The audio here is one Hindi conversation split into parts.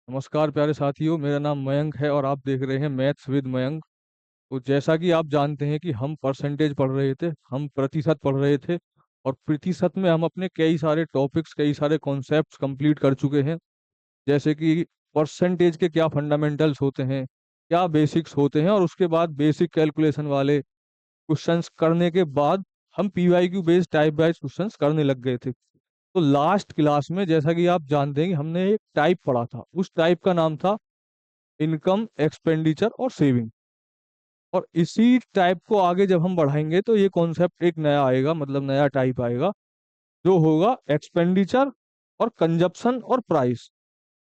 नमस्कार प्यारे साथियों, मेरा नाम मयंक है और आप देख रहे हैं मैथ्स विद मयंक। तो जैसा कि आप जानते हैं कि हम परसेंटेज पढ़ रहे थे, हम प्रतिशत पढ़ रहे थे। और प्रतिशत में हम अपने कई सारे टॉपिक्स, कई सारे कॉन्सेप्ट्स कंप्लीट कर चुके हैं। जैसे कि परसेंटेज के क्या फंडामेंटल्स होते हैं, क्या बेसिक्स होते हैं, और उसके बाद बेसिक कैलकुलेशन वाले क्वेश्चंस करने के बाद हम PYQ based type wise questions करने लग गए थे। तो लास्ट क्लास में जैसा कि आप जानते हैं कि हमने एक टाइप पढ़ा था, उस टाइप का नाम था इनकम, एक्सपेंडिचर और सेविंग। और इसी टाइप को आगे जब हम बढ़ाएंगे तो ये कॉन्सेप्ट एक नया आएगा, मतलब नया टाइप आएगा, जो होगा एक्सपेंडिचर और कंजप्शन और प्राइस।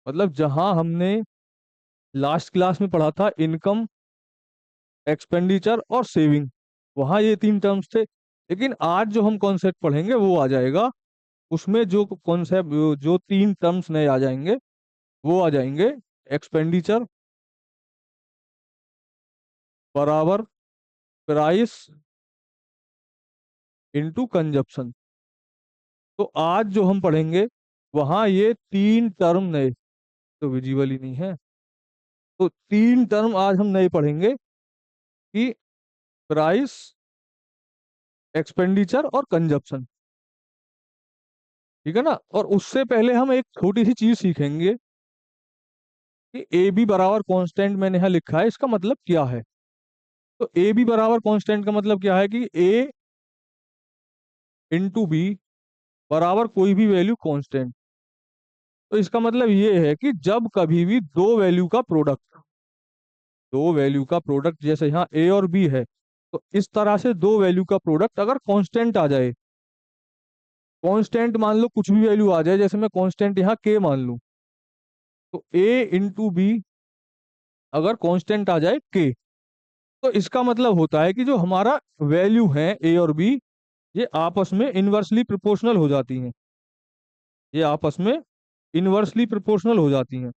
मतलब जहां हमने लास्ट क्लास में पढ़ा था इनकम, एक्सपेंडिचर और सेविंग, वहां ये तीन टर्म्स थे। लेकिन आज जो हम कॉन्सेप्ट पढ़ेंगे वो आ जाएगा, उसमें जो कॉन्सेप्ट, जो तीन टर्म्स नए आ जाएंगे वो आ जाएंगे: एक्सपेंडिचर बराबर प्राइस इनटू कंजप्शन। तो आज जो हम पढ़ेंगे वहां ये तीन टर्म नए, तो विजिबल ही नहीं है, तो तीन टर्म आज हम नए पढ़ेंगे कि प्राइस, एक्सपेंडिचर और कंजप्शन। ठीक है ना। और उससे पहले हम एक छोटी सी चीज सीखेंगे कि ए बी बराबर कांस्टेंट मैंने यहाँ लिखा है, इसका मतलब क्या है। तो ए बी बराबर कांस्टेंट का मतलब क्या है कि ए इंटू बी बराबर कोई भी वैल्यू कांस्टेंट। तो इसका मतलब ये है कि जब कभी भी दो वैल्यू का प्रोडक्ट जैसे यहाँ ए और बी है, तो इस तरह से दो वैल्यू का प्रोडक्ट अगर कांस्टेंट आ जाए, कांस्टेंट मान लो कुछ भी वैल्यू आ जाए, जैसे मैं कांस्टेंट यहाँ के मान लूं, तो ए इंटू बी अगर कांस्टेंट आ जाए के, तो इसका मतलब होता है कि जो हमारा वैल्यू है ए और बी, ये आपस में इनवर्सली प्रोपोर्शनल हो जाती हैं। ये आपस में इनवर्सली प्रोपोर्शनल हो जाती हैं।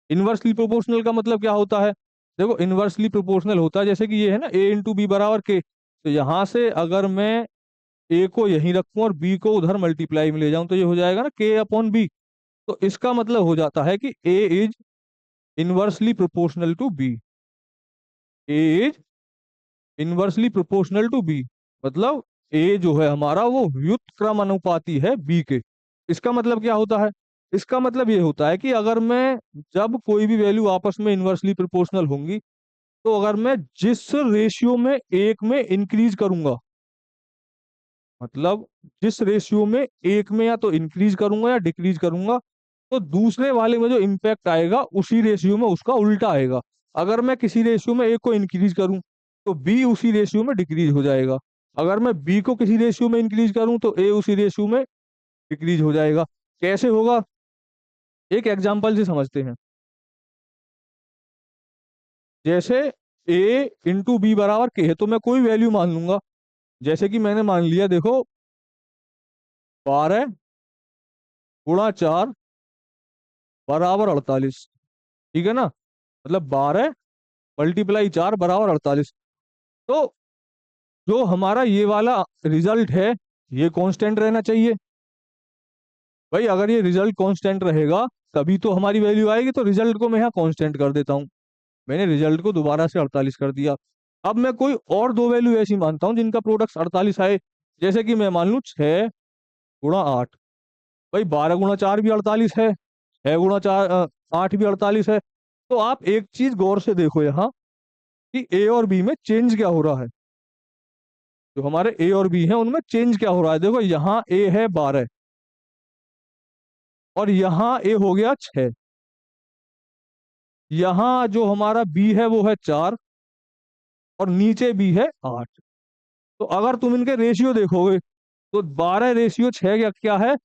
इनवर्सली प्रोपोर्शनल का मतलब क्या होता है? देखो, इनवर्सली प्रोपोर्शनल होता है जैसे कि ये है ना, ए इंटू बी बराबर के, तो यहां से अगर मैं ए को यहीं रखूं और बी को उधर मल्टीप्लाई में ले जाऊं तो ये हो जाएगा ना के अपॉन बी। तो इसका मतलब हो जाता है कि A is inversely proportional to B. A is inversely proportional to B, मतलब ए जो है हमारा वो व्युत्क्रमानुपाती है बी के। इसका मतलब क्या होता है? इसका मतलब ये होता है कि अगर मैं, जब कोई भी वैल्यू आपस में इनवर्सली प्रोपोर्शनल होंगी, तो अगर मैं जिस रेशियो में एक में इंक्रीज करूंगा, मतलब जिस रेशियो में एक में या तो इंक्रीज करूंगा या डिक्रीज करूंगा, तो दूसरे वाले में जो इम्पैक्ट आएगा उसी रेशियो में उसका उल्टा आएगा। अगर मैं किसी रेशियो में ए को इंक्रीज करूं तो बी उसी रेशियो में डिक्रीज हो जाएगा। अगर मैं बी को किसी रेशियो में इंक्रीज करूं तो ए उसी रेशियो में डिक्रीज हो जाएगा। कैसे होगा? एक एग्जांपल से समझते हैं। जैसे ए इंटू बी बराबर के है, तो मैं कोई वैल्यू मान लूंगा। जैसे कि मैंने मान लिया, देखो, 12 × 4 बराबर 48। ठीक है ना। मतलब 12 × 4 = 48। तो जो हमारा ये वाला रिजल्ट है, ये कांस्टेंट रहना चाहिए। भाई अगर ये रिजल्ट कांस्टेंट रहेगा तभी तो हमारी वैल्यू आएगी। तो रिजल्ट को मैं यहाँ कांस्टेंट कर देता हूँ। मैंने रिजल्ट को दोबारा से 48 कर दिया। अब मैं कोई और दो वैल्यू ऐसी मानता हूँ जिनका प्रोडक्ट 48 आए। जैसे कि मैं मान लूँ 6 × 8। भाई 12 × 4 भी 48 है, 6 × 8 भी 48 है। तो आप एक चीज गौर से देखो यहाँ कि ए और बी में चेंज क्या हो रहा है। जो हमारे ए और बी है उनमें चेंज क्या हो रहा है? देखो, यहाँ ए है 12 और यहाँ ए हो गया 6। यहाँ जो हमारा बी है वो है 4 और नीचे बी है 8। तो अगर तुम इनके रेशियो देखोगे तो 12 रेशियो 6 क्या क्या है?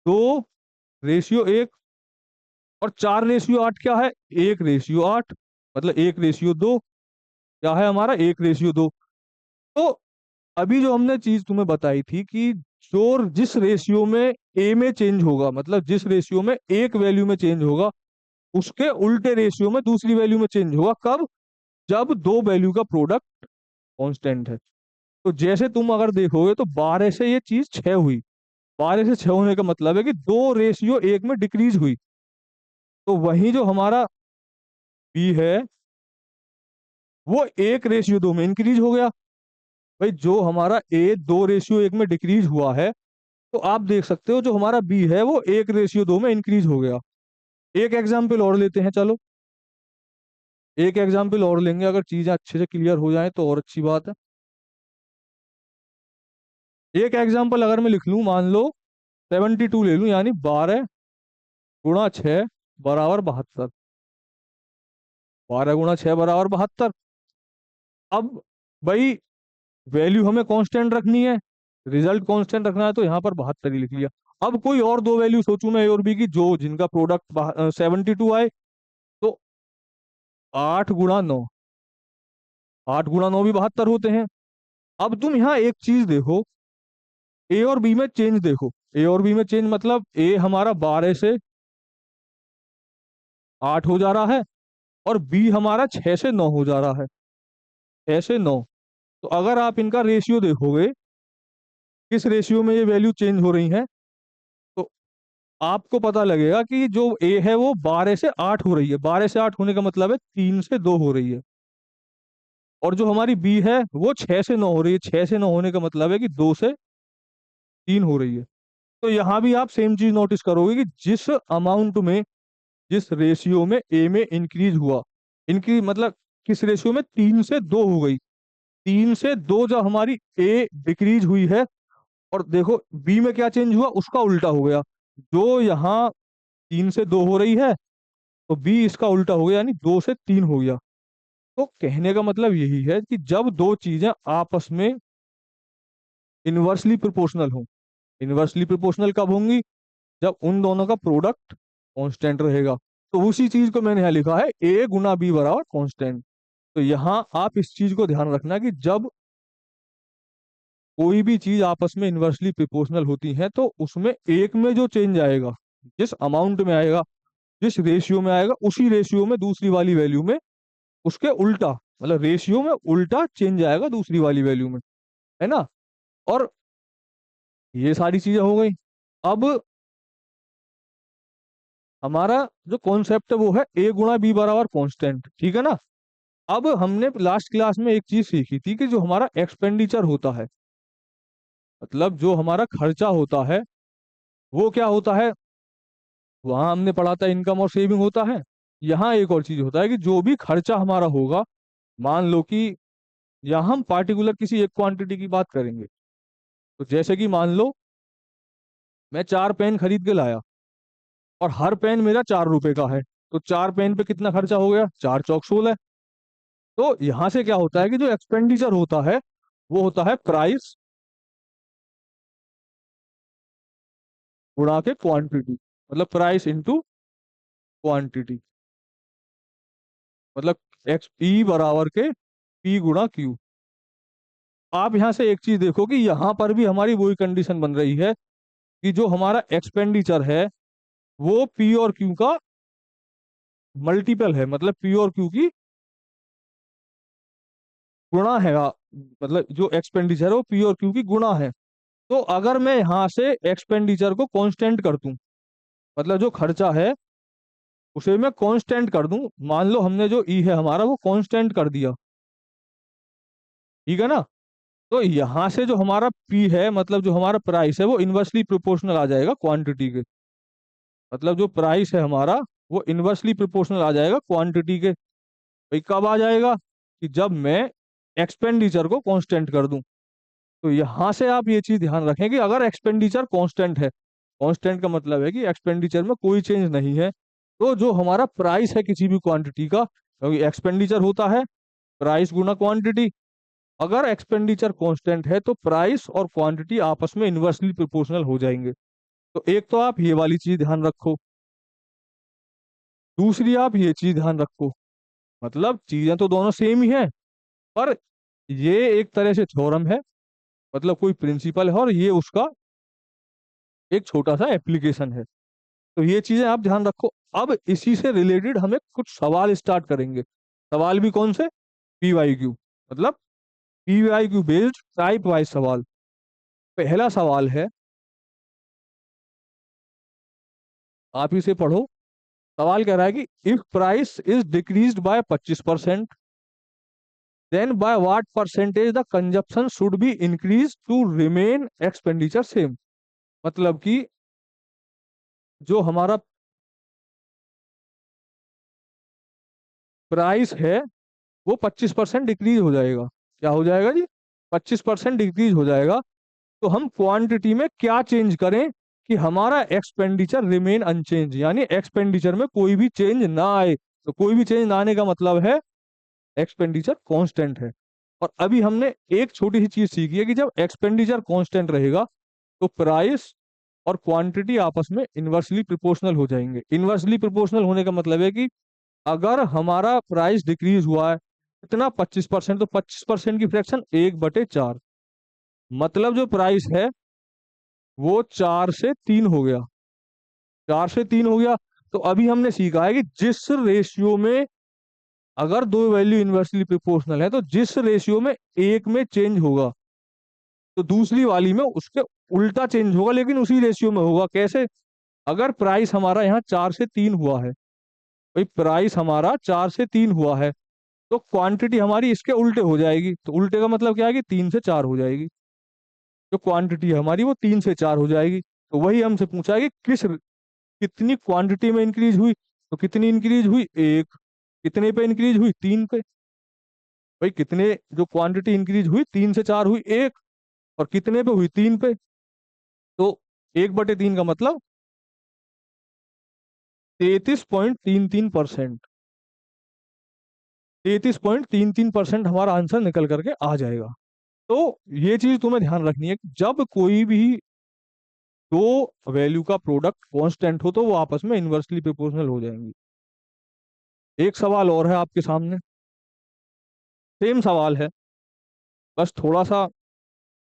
2 रेशियो 1। और 4 रेशियो 8 क्या है? 1 रेशियो 8। मतलब 1 रेशियो 2 क्या है हमारा? 1 रेशियो 2। तो अभी जो हमने चीज तुम्हें बताई थी कि जो जिस रेशियो में ए में चेंज होगा, मतलब जिस रेशियो में एक वैल्यू में चेंज होगा, उसके उल्टे रेशियो में दूसरी वैल्यू में चेंज होगा। कब? जब दो वैल्यू का प्रोडक्ट कांस्टेंट है। तो जैसे तुम अगर देखोगे तो 12 से ये चीज 6 हुई। 12 से 6 होने का मतलब है कि 2 रेशियो 1 में डिक्रीज हुई। तो वही जो हमारा बी है वो 1:2 में इंक्रीज हो गया। भाई जो हमारा ए 2:1 में डिक्रीज हुआ है, तो आप देख सकते हो जो हमारा बी है वो 1:2 में इंक्रीज हो गया। एक एग्जाम्पल और लेते हैं, चलो एक एग्जाम्पल और लेंगे, अगर चीजें अच्छे से क्लियर हो जाए तो और अच्छी बात है। एक एग्जाम्पल अगर मैं लिख लूं, मान लो 72 ले लूं, यानी 12 × 6 = 72। 12 × 6 = 72। अब भाई वैल्यू हमें कांस्टेंट रखनी है, रिजल्ट कांस्टेंट रखना है, तो यहाँ पर 72 ही लिख लिया। अब कोई और दो वैल्यू सोचूं मैं ए और बी की, जो जिनका प्रोडक्ट 72 आए, तो 8 × 9, 8 × 9 भी 72 होते हैं। अब तुम यहाँ एक चीज देखो, ए और बी में चेंज देखो। ए और बी में चेंज मतलब ए हमारा 12 से 8 हो जा रहा है, और बी हमारा 6 से 9 हो जा रहा है। 6 से 9। तो अगर आप इनका रेशियो देखोगे, किस रेशियो में ये वैल्यू चेंज हो रही है, तो आपको पता लगेगा कि जो ए है वो 12 से 8 हो रही है। 12 से 8 होने का मतलब है 3 से 2 हो रही है। और जो हमारी बी है वो 6 से 9 हो रही है। 6 से 9 होने का मतलब है कि 2 से 3 हो रही है। तो यहाँ भी आप सेम चीज नोटिस करोगे कि जिस अमाउंट में, जिस रेशियो में ए में इंक्रीज हुआ, इंक्रीज मतलब किस रेशियो में, 3 से 2 हो गई। 3 से 2 जब हमारी ए डिक्रीज हुई है, और देखो बी में क्या चेंज हुआ, उसका उल्टा हो गया। जो यहाँ 3 से 2 हो रही है, तो बी इसका उल्टा हो गया, यानी 2 से 3 हो गया। तो कहने का मतलब यही है कि जब दो चीजें आपस में इनवर्सली प्रोपोर्शनल हो, इनवर्सली प्रोपोर्शनल कब होंगी, जब उन दोनों का प्रोडक्ट कांस्टेंट रहेगा। तो उसी चीज को मैंने यहाँ लिखा है, A × B = कांस्टेंट। तो यहाँ आप इस चीज को ध्यान रखना कि जब कोई भी चीज आपस में इनवर्सली प्रोपोर्शनल होती है, तो उसमें एक में जो चेंज आएगा, जिस अमाउंट में आएगा, जिस रेशियो में आएगा, उसी रेशियो में दूसरी वाली वैल्यू में उसके उल्टा, मतलब रेशियो में उल्टा चेंज आएगा दूसरी वाली वैल्यू में, है ना। और ये सारी चीजें हो गई। अब हमारा जो कॉन्सेप्ट है वो है A × B = कांस्टेंट, ठीक है ना। अब हमने लास्ट क्लास में एक चीज सीखी थी कि जो हमारा एक्सपेंडिचर होता है, मतलब जो हमारा खर्चा होता है, वो क्या होता है, वहां हमने पढ़ा था इनकम और सेविंग होता है। यहाँ एक और चीज होता है कि जो भी खर्चा हमारा होगा, मान लो कि यहाँ हम पार्टिकुलर किसी एक क्वांटिटी की बात करेंगे, तो जैसे कि मान लो मैं 4 पेन खरीद के लाया, और हर पेन मेरा 4 रुपए का है, तो 4 पेन पे कितना खर्चा हो गया, 4 × 4 = 16। तो यहां से क्या होता है कि जो एक्सपेंडिचर होता है वो होता है प्राइस गुणा के क्वांटिटी, मतलब प्राइस इंटू क्वांटिटी, मतलब एक्स ई बराबर के P × Q। आप यहां से एक चीज देखो कि यहां पर भी हमारी वही कंडीशन बन रही है कि जो हमारा एक्सपेंडिचर है वो P और Q का मल्टीपल है, मतलब P और Q की गुणा है। मतलब जो एक्सपेंडिचर है वो P और Q की गुणा है। तो अगर मैं यहां से एक्सपेंडिचर को कांस्टेंट कर दूं, मतलब जो खर्चा है उसे मैं कांस्टेंट कर दूं, मान लो हमने जो ई है हमारा वो कांस्टेंट कर दिया, ठीक है ना। तो यहां से जो हमारा पी है, मतलब जो हमारा प्राइस है, वो इनवर्सली प्रोपोर्शनल आ जाएगा क्वांटिटी के। मतलब जो प्राइस है हमारा वो इनवर्सली प्रोपोर्शनल आ जाएगा क्वांटिटी के। भाई कब आ जाएगा, कि जब मैं एक्सपेंडिचर को कांस्टेंट कर दूं। तो यहां से आप ये चीज ध्यान रखें कि अगर एक्सपेंडिचर कांस्टेंट है, कांस्टेंट का मतलब है कि एक्सपेंडिचर में कोई चेंज नहीं है, तो जो हमारा प्राइस है किसी भी क्वांटिटी का, क्योंकि एक्सपेंडिचर होता है प्राइस गुना क्वांटिटी, अगर एक्सपेंडिचर कांस्टेंट है तो प्राइस और क्वांटिटी आपस में इनवर्सली प्रोपोर्शनल हो जाएंगे। तो एक तो आप ये वाली चीज ध्यान रखो, दूसरी आप ये चीज ध्यान रखो, मतलब चीजें तो दोनों सेम ही हैं, पर ये एक तरह से थ्योरम है, मतलब कोई प्रिंसिपल है, और ये उसका एक छोटा सा एप्लीकेशन है। तो ये चीजें आप ध्यान रखो। अब इसी से रिलेटेड हमें कुछ सवाल स्टार्ट करेंगे। सवाल भी कौन से, PYQ, मतलब PYQ बेस्ड टाइप वाइज सवाल। पहला सवाल है, आप इसे पढ़ो। सवाल कह रहा है कि if price is decreased by 25%, then by what percentage the consumption should be increase to remain expenditure same. मतलब कि जो हमारा प्राइस है वो 25% डिक्रीज हो जाएगा। क्या हो जाएगा जी? 25% डिक्रीज हो जाएगा। तो हम क्वांटिटी में क्या चेंज करें कि हमारा एक्सपेंडिचर रिमेन अनचेंज, यानी एक्सपेंडिचर में कोई भी चेंज ना आए। तो कोई भी चेंज ना आने का मतलब है एक्सपेंडिचर कांस्टेंट है। और अभी हमने एक छोटी सी चीज सीखी है कि जब एक्सपेंडिचर कांस्टेंट रहेगा तो प्राइस और क्वांटिटी आपस में इन्वर्सली प्रोपोर्शनल हो जाएंगे। इन्वर्सली प्रोपोर्शनल होने का मतलब है कि अगर हमारा प्राइस डिक्रीज हुआ है इतना 25%, तो 25% की फ्रैक्शन 1/4, मतलब जो प्राइस है वो 4 से 3 हो गया। 4 से 3 हो गया। तो अभी हमने सीखा है कि जिस रेशियो में, अगर दो वैल्यू इन्वर्सली प्रोपोर्शनल है तो जिस रेशियो में एक में चेंज होगा तो दूसरी वाली में उसके उल्टा चेंज होगा, लेकिन उसी रेशियो में होगा। कैसे? अगर प्राइस हमारा यहाँ 4 से 3 हुआ है, भाई प्राइस हमारा 4 से 3 हुआ है, तो क्वांटिटी हमारी इसके उल्टे हो जाएगी। तो उल्टे का मतलब क्या है कि 3 से 4 हो जाएगी। जो क्वांटिटी है हमारी वो 3 से 4 हो जाएगी। तो वही हमसे पूछा है कि कितनी क्वांटिटी में इंक्रीज हुई। तो कितनी इंक्रीज हुई? एक। कितने पे इंक्रीज हुई? 3 पे। भाई कितने, जो क्वांटिटी इंक्रीज हुई 3 से 4 हुई एक, और कितने पे हुई? 3 पे। तो 1/3 का मतलब 33.33%। 33.33% हमारा आंसर निकल करके आ जाएगा। तो ये चीज तुम्हें ध्यान रखनी है कि जब कोई भी दो वैल्यू का प्रोडक्ट कांस्टेंट हो तो वो आपस में इन्वर्सली प्रोपोर्शनल हो जाएंगी। एक सवाल और है आपके सामने, सेम सवाल है, बस थोड़ा सा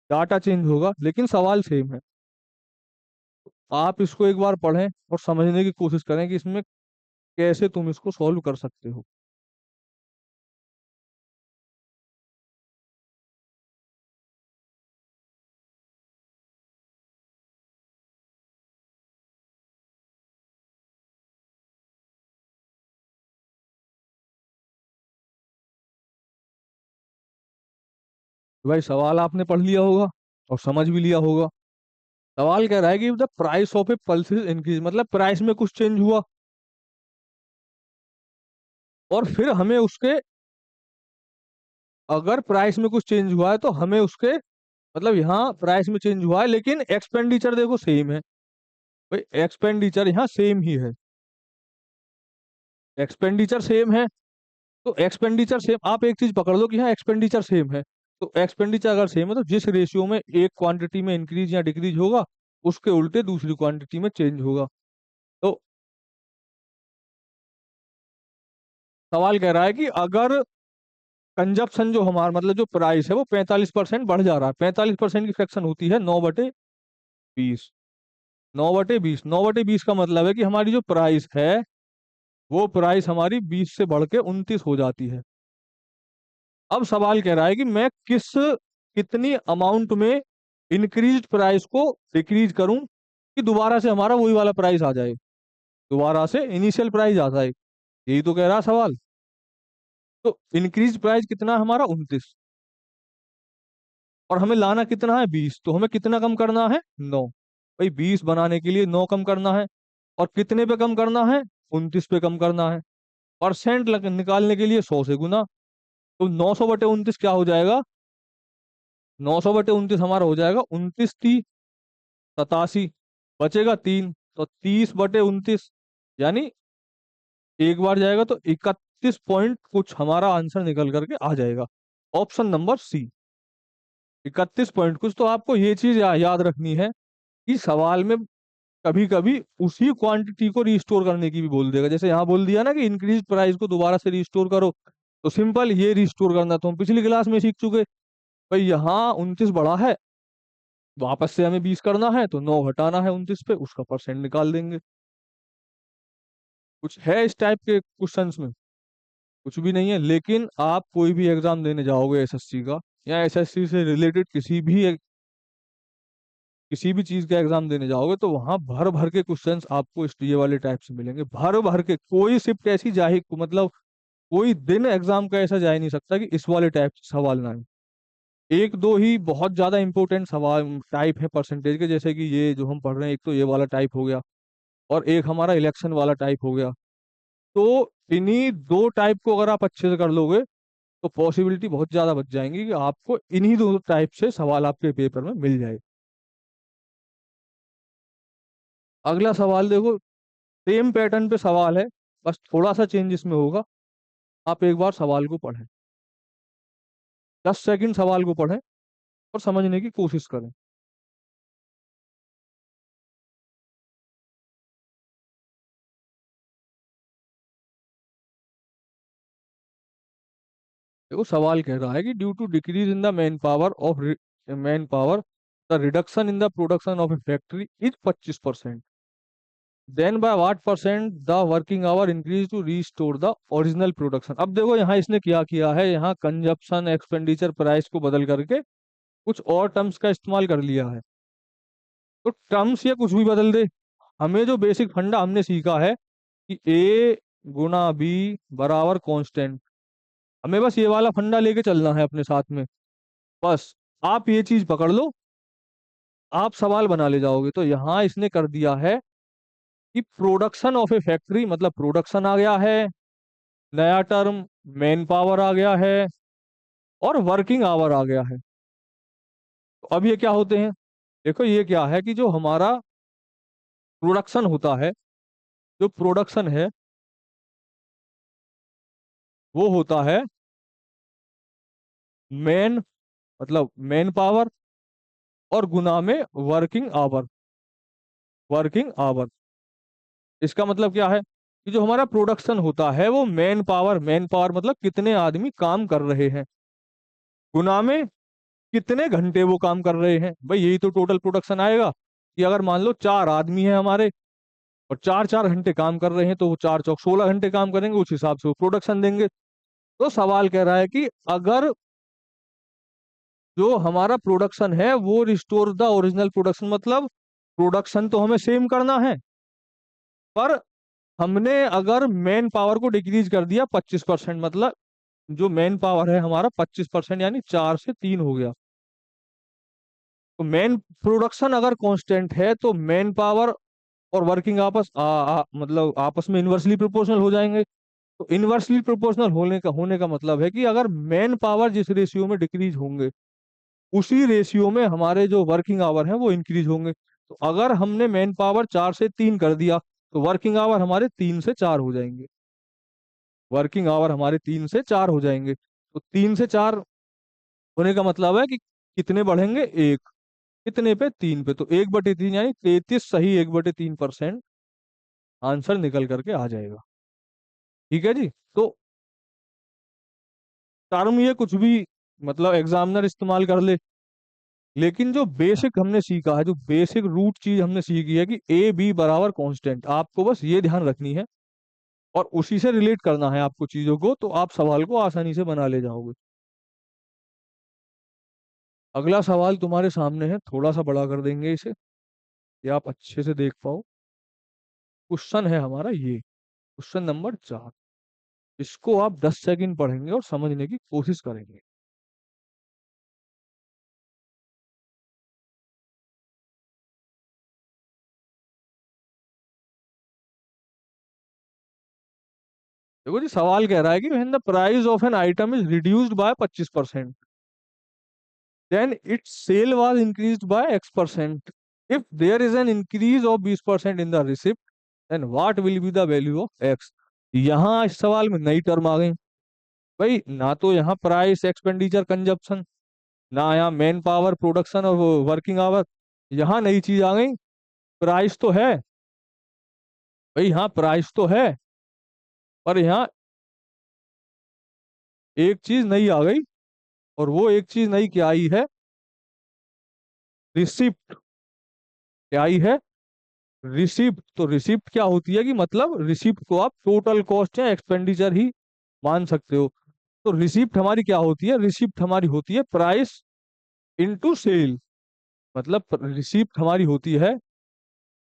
डाटा चेंज होगा लेकिन सवाल सेम है। आप इसको एक बार पढ़ें और समझने की कोशिश करें कि इसमें कैसे तुम इसको सॉल्व कर सकते हो। भाई सवाल आपने पढ़ लिया होगा और समझ भी लिया होगा। सवाल कह रहा है कि the price of A pulses increase, मतलब प्राइस में कुछ चेंज हुआ और फिर हमें उसके, अगर प्राइस में कुछ चेंज हुआ है तो हमें उसके, मतलब यहाँ प्राइस में चेंज हुआ है लेकिन एक्सपेंडिचर देखो सेम है। भाई एक्सपेंडिचर यहाँ सेम ही है, एक्सपेंडिचर सेम है। तो एक्सपेंडिचर सेम, आप एक चीज पकड़ लो कि हाँ एक्सपेंडिचर सेम है। तो एक्सपेंडिचर अगर सेम है तो जिस रेशियो में एक क्वांटिटी में इंक्रीज या डिक्रीज होगा उसके उल्टे दूसरी क्वांटिटी में चेंज होगा। तो सवाल कह रहा है कि अगर कंजप्शन जो हमारा, मतलब जो प्राइस है वो 45% बढ़ जा रहा है, 45% की फ्रैक्शन होती है 9/20। 9/20, 9/20 का मतलब है कि हमारी जो प्राइस है वो प्राइस हमारी 20 से बढ़ के 29 हो जाती है। अब सवाल कह रहा है कि मैं कितनी अमाउंट में इंक्रीज प्राइस को डिक्रीज करूं कि दोबारा से हमारा वही वाला प्राइस आ जाए, दोबारा से इनिशियल प्राइस आ जाए। यही तो कह रहा है सवाल। तो इंक्रीज प्राइस कितना है हमारा? 29, और हमें लाना कितना है? 20। तो हमें कितना कम करना है? 9। भाई 20 बनाने के लिए 9 कम करना है, और कितने पे कम करना है? 29 पे कम करना है। परसेंट निकालने के लिए 100 से गुना। तो 900/29 क्या हो जाएगा? 900/29 हमारा हो जाएगा 29×3 = 87, बचेगा 3, तो 30/29, यानी एक बार जाएगा तो 31 पॉइंट कुछ हमारा आंसर निकल करके आ जाएगा। ऑप्शन नंबर सी, 31 पॉइंट कुछ। तो आपको ये चीज याद रखनी है कि सवाल में कभी कभी उसी क्वांटिटी को रिस्टोर करने की भी बोल देगा। जैसे यहाँ बोल दिया ना कि इंक्रीज प्राइस को दोबारा से रिस्टोर करो, तो सिंपल ये रिस्टोर करना तो हम पिछली क्लास में सीख चुके। भाई यहाँ 29 बढ़ा है, वापस से हमें 20 करना है तो 9 हटाना है 29 पे, उसका परसेंट निकाल देंगे। कुछ है इस टाइप के क्वेश्चंस में? कुछ भी नहीं है। लेकिन आप कोई भी एग्जाम देने जाओगे एसएससी का या एसएससी से रिलेटेड किसी भी किसी भी चीज का एग्जाम देने जाओगे तो वहां भर भर के क्वेश्चंस आपको इस ये वाले टाइप से मिलेंगे, भर भर के। कोई शिफ्ट ऐसी जा ही मतलब कोई दिन एग्जाम का ऐसा जा ही नहीं सकता कि इस वाले टाइप से सवाल ना आए। एक दो ही बहुत ज्यादा इंपॉर्टेंट सवाल टाइप है परसेंटेज के, जैसे कि ये जो हम पढ़ रहे हैं, एक तो ये वाला टाइप हो गया और एक हमारा इलेक्शन वाला टाइप हो गया। तो इन्हीं दो टाइप को अगर आप अच्छे से कर लोगे तो पॉसिबिलिटी बहुत ज्यादा बच जाएंगी कि आपको इन्हीं दो टाइप से सवाल आपके पेपर में मिल जाए। अगला सवाल देखो, सेम पैटर्न पे सवाल है, बस थोड़ा सा चेंज इसमें होगा। आप एक बार सवाल को पढ़ें, 10 सेकंड सवाल को पढ़ें और समझने की कोशिश करें। देखो सवाल कह रहा है कि due to decrease in the man power the reduction in the production of a factory is 25%। Then by what percent the working hour increase to restore the original production. अब देखो यहाँ इसने क्या किया है, यहाँ कंजप्शन एक्सपेंडिचर प्राइस को बदल करके कुछ और टर्म्स का इस्तेमाल कर लिया है। तो टर्म्स या कुछ भी बदल दे, हमें जो बेसिक फंडा हमने सीखा है कि ए गुना बी बराबर कांस्टेंट, हमें बस ये वाला फंडा लेके चलना है अपने साथ में। बस आप ये चीज पकड़ लो, आप सवाल बना ले जाओगे। तो यहाँ इसने कर दिया है कि प्रोडक्शन ऑफ ए फैक्ट्री, मतलब प्रोडक्शन आ गया है, नया टर्म मैन पावर आ गया है और वर्किंग आवर आ गया है। तो अब ये क्या होते हैं, देखो ये क्या है कि जो हमारा प्रोडक्शन होता है, जो प्रोडक्शन है वो होता है मैन, मतलब मैन पावर और गुना में वर्किंग आवर। वर्किंग आवर इसका मतलब क्या है कि जो हमारा प्रोडक्शन होता है वो मैन पावर मतलब कितने आदमी काम कर रहे हैं, गुना में कितने घंटे वो काम कर रहे हैं। भाई यही तो टोटल प्रोडक्शन आएगा कि अगर मान लो 4 आदमी हैं हमारे और 4 4 घंटे काम कर रहे हैं, तो वो 4 चौक 16 घंटे काम करेंगे, उस हिसाब से वो प्रोडक्शन देंगे। तो सवाल कह रहा है कि अगर जो हमारा प्रोडक्शन है वो रिस्टोर द ओरिजिनल प्रोडक्शन, मतलब प्रोडक्शन तो हमें सेम करना है, पर हमने अगर मैन पावर को डिक्रीज कर दिया 25%, मतलब जो मैन पावर है हमारा 25%, यानी 4 से 3 हो गया। तो मैन प्रोडक्शन अगर कांस्टेंट है तो मैन पावर और वर्किंग मतलब आपस में इन्वर्सली प्रोपोर्शनल हो जाएंगे। तो इन्वर्सली प्रोपोर्शनल होने का मतलब है कि अगर मैन पावर जिस रेशियो में डिक्रीज होंगे उसी रेशियो में हमारे जो वर्किंग आवर हैं वो इंक्रीज होंगे। तो अगर हमने मैन पावर 4 से 3 कर दिया तो वर्किंग आवर हमारे 3 से 4 हो जाएंगे। वर्किंग आवर हमारे 3 से 4 हो जाएंगे। तो 3 से 4 होने का मतलब है कि कितने बढ़ेंगे, एक, कितने पे, 3 पे। तो 1/3 यानी 33 सही 1/3% आंसर निकल करके आ जाएगा। ठीक है जी। तो टर्म ये कुछ भी मतलब एग्जामिनर इस्तेमाल कर ले, लेकिन जो बेसिक हमने सीखा है, जो बेसिक रूट चीज हमने सीखी है कि ए बी बराबर कांस्टेंट, आपको बस ये ध्यान रखनी है और उसी से रिलेट करना है आपको चीजों को, तो आप सवाल को आसानी से बना ले जाओगे। अगला सवाल तुम्हारे सामने है, थोड़ा सा बड़ा कर देंगे इसे कि आप अच्छे से देख पाओ। क्वेश्चन है हमारा ये, क्वेश्चन नंबर 4। इसको आप 10 सेकंड पढ़ेंगे और समझने की कोशिश करेंगे। देखो जी सवाल कह रहा है कि when the price of an item is reduced bye 25%, then its sale was increased by X%. If there is an increase of 20% in the receipt, then what will be the value of X? यहाँ इस सवाल में नई टर्म आ गई। भाई ना तो यहाँ प्राइस एक्सपेंडिचर कंजप्शन, ना यहाँ मैन पावर प्रोडक्शन और वर्किंग आवर, यहाँ नई चीज आ गई। प्राइस तो है भाई, यहाँ प्राइस तो है, पर यहाँ एक चीज नई आ गई, और वो एक चीज नई क्या आई है, रिसिप्ट। क्या आई है, रिसिप्ट। तो रिसिप्ट क्या होती है कि मतलब रिसिप्ट को आप टोटल कॉस्ट या एक्सपेंडिचर ही मान सकते हो। तो रिसिप्ट हमारी क्या होती है, रिसिप्ट हमारी होती है प्राइस इनटू सेल। मतलब रिसीप्ट हमारी होती है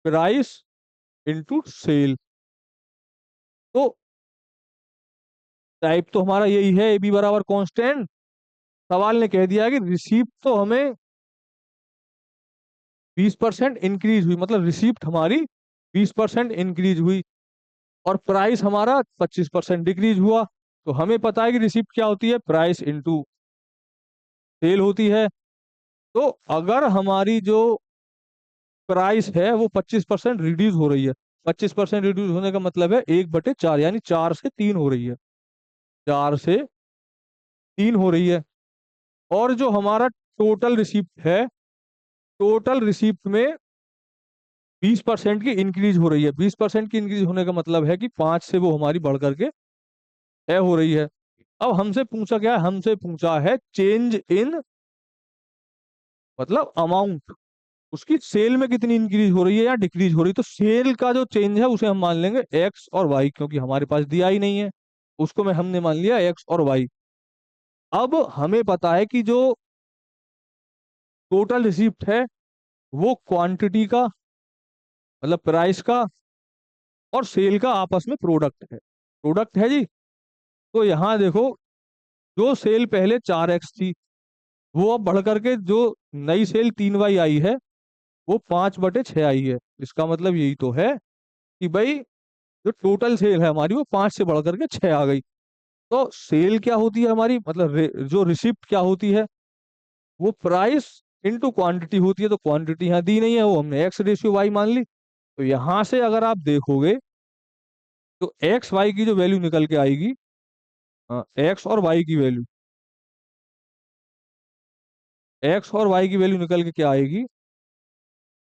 प्राइस इनटू सेल। तो टाइप तो हमारा यही है, ए बी बराबर कांस्टेंट। सवाल ने कह दिया कि रिसीप्ट तो हमें 20% इंक्रीज हुई, मतलब रिसीप्ट हमारी 20% इंक्रीज हुई और प्राइस हमारा 25% डिक्रीज हुआ। तो हमें पता है कि रिसीप्ट क्या होती है, प्राइस इनटू सेल होती है। तो अगर हमारी जो प्राइस है वो 25% रिड्यूस हो रही है, 25% रिड्यूस होने का मतलब है 1/4, यानी 4 से 3 हो रही है, 4 से 3 हो रही है। और जो हमारा टोटल रिसिप्ट है, टोटल रिसिप्ट में 20% की इंक्रीज हो रही है। 20% की इंक्रीज होने का मतलब है कि 5 से वो हमारी बढ़ करके 6 हो रही है। अब हमसे पूछा क्या है, हमसे पूछा है चेंज इन, मतलब अमाउंट, उसकी सेल में कितनी इंक्रीज हो रही है या डिक्रीज हो रही है। तो सेल का जो चेंज है उसे हम मान लेंगे एक्स और वाई, क्योंकि हमारे पास दिया ही नहीं है, उसको मैं हमने मान लिया एक्स और वाई। अब हमें पता है कि जो टोटल रिसिप्ट है वो क्वांटिटी का, मतलब प्राइस का और सेल का आपस में प्रोडक्ट है, प्रोडक्ट है जी। तो यहाँ देखो, जो सेल पहले 4x थी वो अब बढ़ करके जो नई सेल 3y आई है वो 5/6 आई है। इसका मतलब यही तो है कि भाई जो टोटल सेल है हमारी वो 5 से बढ़ करके 6 आ गई। तो सेल क्या होती है हमारी, मतलब जो रिसिप्ट क्या होती है, वो प्राइस इनटू क्वांटिटी होती है। तो क्वांटिटी यहाँ दी नहीं है, वो हमने x/y मान ली। तो यहाँ से अगर आप देखोगे तो एक्स वाई की जो वैल्यू निकल के आएगी, एक्स और वाई की वैल्यू, एक्स और वाई की वैल्यू निकल के क्या आएगी,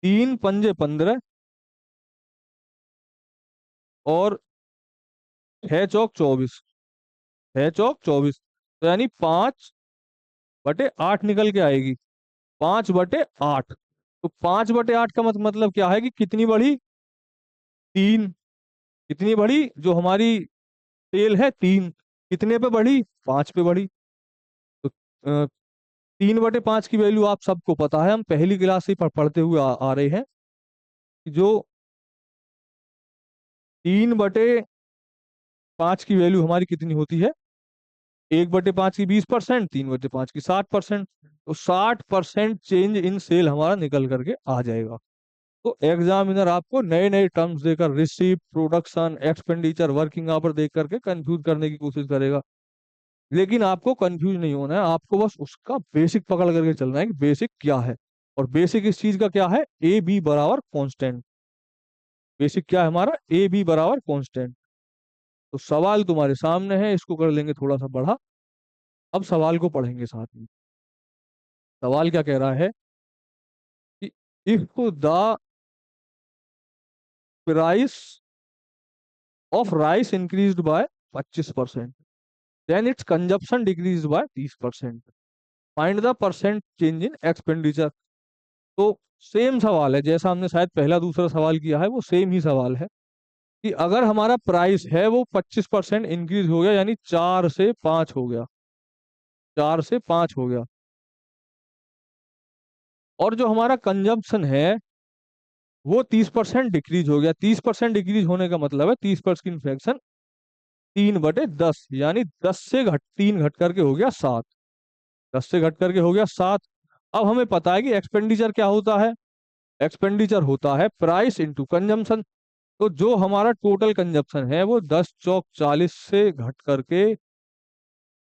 3×5 = 15 और 6×4 = 24, 6×4 = 24। तो यानी 5/8 निकल के आएगी, 5/8। तो 5/8 का मतलब क्या है कि कितनी बढ़ी, 3। कितनी बढ़ी, जो हमारी सेल है 3, कितने पे बढ़ी, 5 पे बढ़ी। तो 3/5 की वैल्यू आप सबको पता है, हम पहली क्लास से पढ़ते हुए आ रहे हैं कि जो 3/5 की वैल्यू हमारी कितनी होती है, 1/5 की 20%, 3/5 की 60%। तो 60% चेंज इन सेल हमारा निकल करके आ जाएगा। तो एग्जामिनर आपको नए नए टर्म्स देकर receipt, production, expenditure, working hour देख करके कंफ्यूज करने की कोशिश करेगा, लेकिन आपको कंफ्यूज नहीं होना है, आपको बस उसका बेसिक पकड़ करके चलना है कि बेसिक क्या है। और बेसिक इस चीज का क्या है, ए बी बराबर कांस्टेंट। बेसिक क्या है हमारा, ए बी बराबर कांस्टेंट। तो सवाल तुम्हारे सामने है, इसको कर लेंगे थोड़ा सा बड़ा। अब सवाल को पढ़ेंगे साथ में। सवाल क्या कह रहा है कि if the price of rice increased by 25%, then its consumption decrease by 30%, find the percent change in expenditure. तो सेम सवाल है जैसा हमने शायद पहला दूसरा सवाल किया है, वो सेम ही सवाल है कि अगर हमारा प्राइस है वो 25% इंक्रीज हो गया, यानी 4 से 5 हो गया, 4 से 5 हो गया, और जो हमारा कंजम्पशन है वो 30% डिक्रीज हो गया। 30% डिक्रीज होने का मतलब है 30% की फ्रैक्शन 3/10, यानी 10 से 3 घट करके हो गया 7, 10 से घट करके हो गया 7। अब हमें पता है कि एक्सपेंडिचर क्या होता है, एक्सपेंडिचर होता है प्राइस इंटू कंजम्पशन। तो जो हमारा टोटल कंजप्शन है वो 10×4 = 40 से घट करके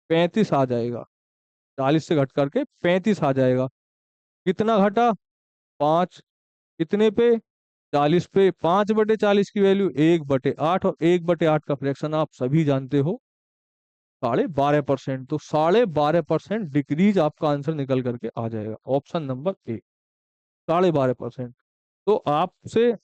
35 आ जाएगा, 40 से घट करके 35 आ जाएगा। कितना घटा, 5। कितने पे, 40 पे। 5/40 की वैल्यू 1/8, और 1/8 का फ्रैक्शन आप सभी जानते हो 12.5%। तो 12.5% डिक्रीज आपका आंसर निकल करके आ जाएगा, ऑप्शन नंबर ए, 12.5%। तो आपसे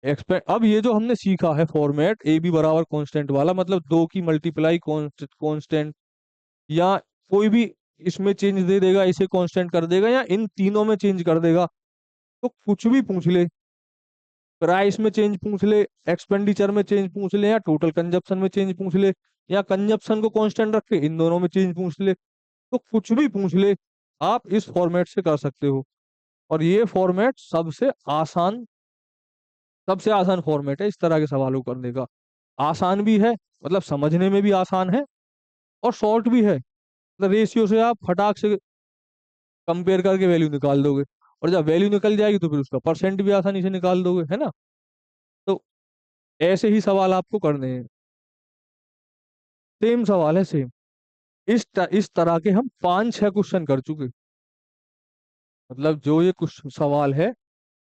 एक्सपेक्ट, अब ये जो हमने सीखा है फॉर्मेट ए बी बराबर कांस्टेंट वाला, मतलब दो की मल्टीप्लाई कांस्टेंट, या कोई भी इसमें चेंज दे देगा, इसे कांस्टेंट कर देगा, या इन तीनों में चेंज कर देगा। तो कुछ भी पूछ ले, प्राइस में चेंज पूछ ले, एक्सपेंडिचर में चेंज पूछ ले, या टोटल कंजप्शन में चेंज पूछ ले, या कंजप्शन को कांस्टेंट रख के इन दोनों में चेंज पूछ ले, तो कुछ भी पूछ ले, आप इस फॉर्मेट से कर सकते हो। और ये फॉर्मेट सबसे आसान फॉर्मेट है इस तरह के सवालों को करने का। आसान भी है, मतलब समझने में भी आसान है, और शॉर्ट भी है। मतलब रेशियो से आप फटाक से कंपेयर करके वैल्यू निकाल दोगे, और जब वैल्यू निकल जाएगी तो फिर उसका परसेंट भी आसानी से निकाल दोगे, है ना। तो ऐसे ही सवाल आपको करने हैं। सेम सवाल है, सेम। इस तरह के हम 5-6 क्वेश्चन कर चुके। मतलब जो ये कुछ सवाल है,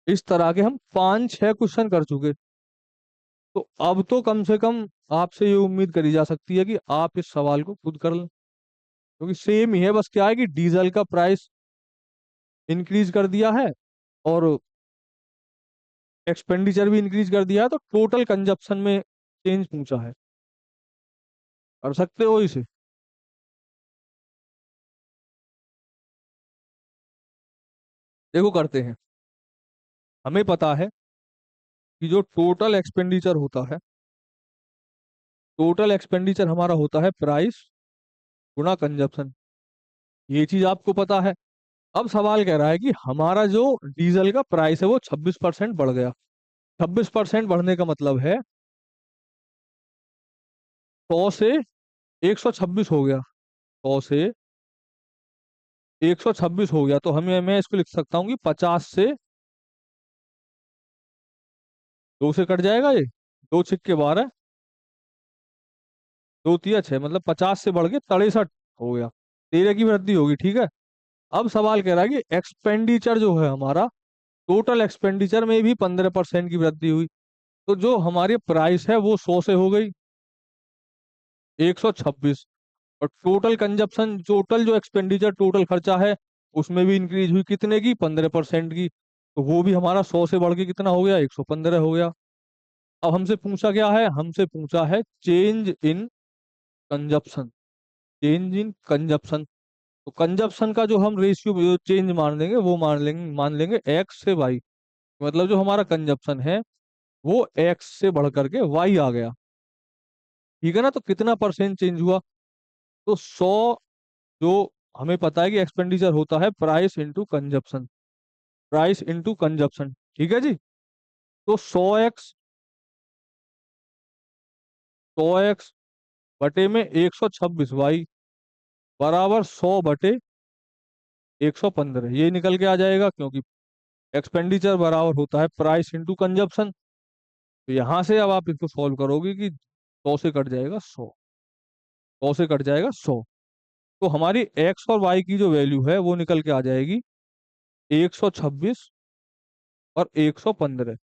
इस तरह के हम 5-6 क्वेश्चन कर चुके। तो अब तो कम से कम आपसे ये उम्मीद करी जा सकती है कि आप इस सवाल को खुद कर लें, क्योंकि सेम ही है। बस क्या है कि डीजल का प्राइस इंक्रीज कर दिया है, और एक्सपेंडिचर भी इंक्रीज कर दिया है, तो टोटल कंजप्शन में चेंज पूछा है। कर सकते हो इसे। देखो करते हैं। हमें पता है कि जो टोटल एक्सपेंडिचर होता है, टोटल एक्सपेंडिचर हमारा होता है प्राइस गुणा कंजप्शन। ये चीज आपको पता है। अब सवाल कह रहा है कि हमारा जो डीजल का प्राइस है वो 26% बढ़ गया। 26% बढ़ने का मतलब है 100 से 126 हो गया। 100 से 126 हो गया, तो हमें मैं इसको लिख सकता हूँ कि 50 से 2 से कट जाएगा ये। 2 × 6 = 12, 2 × 3 = 6, मतलब 50 से बढ़ के 63 हो गया। 13 की वृद्धि होगी, ठीक है। अब सवाल कह रहा है कि एक्सपेंडिचर जो है हमारा, टोटल एक्सपेंडिचर में भी 15% की वृद्धि हुई। तो जो हमारी प्राइस है वो 100 से हो गई 126, और टोटल कंजप्शन, टोटल जो एक्सपेंडिचर, टोटल खर्चा है, उसमें भी इंक्रीज हुई, कितने की, 15% की। तो वो भी हमारा 100 से बढ़ के कितना हो गया, 115 हो गया। अब हमसे पूछा क्या है, हमसे पूछा है change in consumption. Change in consumption. तो कंजप्शन का जो हम रेशियो चेंज मान लेंगे, वो मान लेंगे एक्स से वाई। मतलब जो हमारा कंजप्शन है वो एक्स से बढ़ करके वाई आ गया, ठीक है ना। तो कितना परसेंट चेंज हुआ, तो 100, जो हमें पता है कि एक्सपेंडिचर होता है price into consumption, price into consumption, ठीक है जी। तो 100x बटे में 126y बराबर 100/115, ये निकल के आ जाएगा, क्योंकि एक्सपेंडिचर बराबर होता है प्राइस इंटू कंजप्शन। तो यहां से अब आप इसको सॉल्व करोगे कि 100 से कट जाएगा 100, 100 से कट जाएगा 100। तो हमारी एक्स और वाई की जो वैल्यू है वो निकल के आ जाएगी 126 और 115।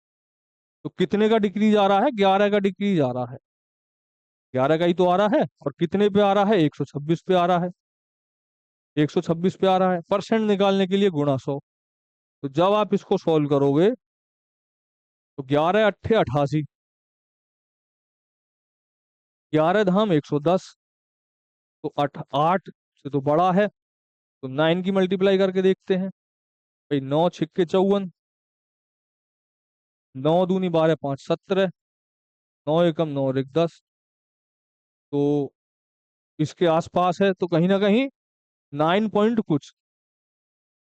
तो कितने का डिक्रीज आ रहा है, 11 का डिक्रीज आ रहा है। 11 का ही तो आ रहा है, और कितने पे आ रहा है, 126 पे आ रहा है। 126 पे आ रहा है, परसेंट निकालने के लिए गुणा 100। तो जब आप इसको सॉल्व करोगे तो 11 × 8 = 88, 11 धाम 110, तो 8 से तो बड़ा है, तो 9 की मल्टीप्लाई करके देखते हैं। भाई 9 × 6 = 54, 9 दूनी 12, 5 × 17, 9 × 1 = 9 और 1 = 10। तो इसके आसपास है, तो कहीं ना कहीं 9 पॉइंट कुछ,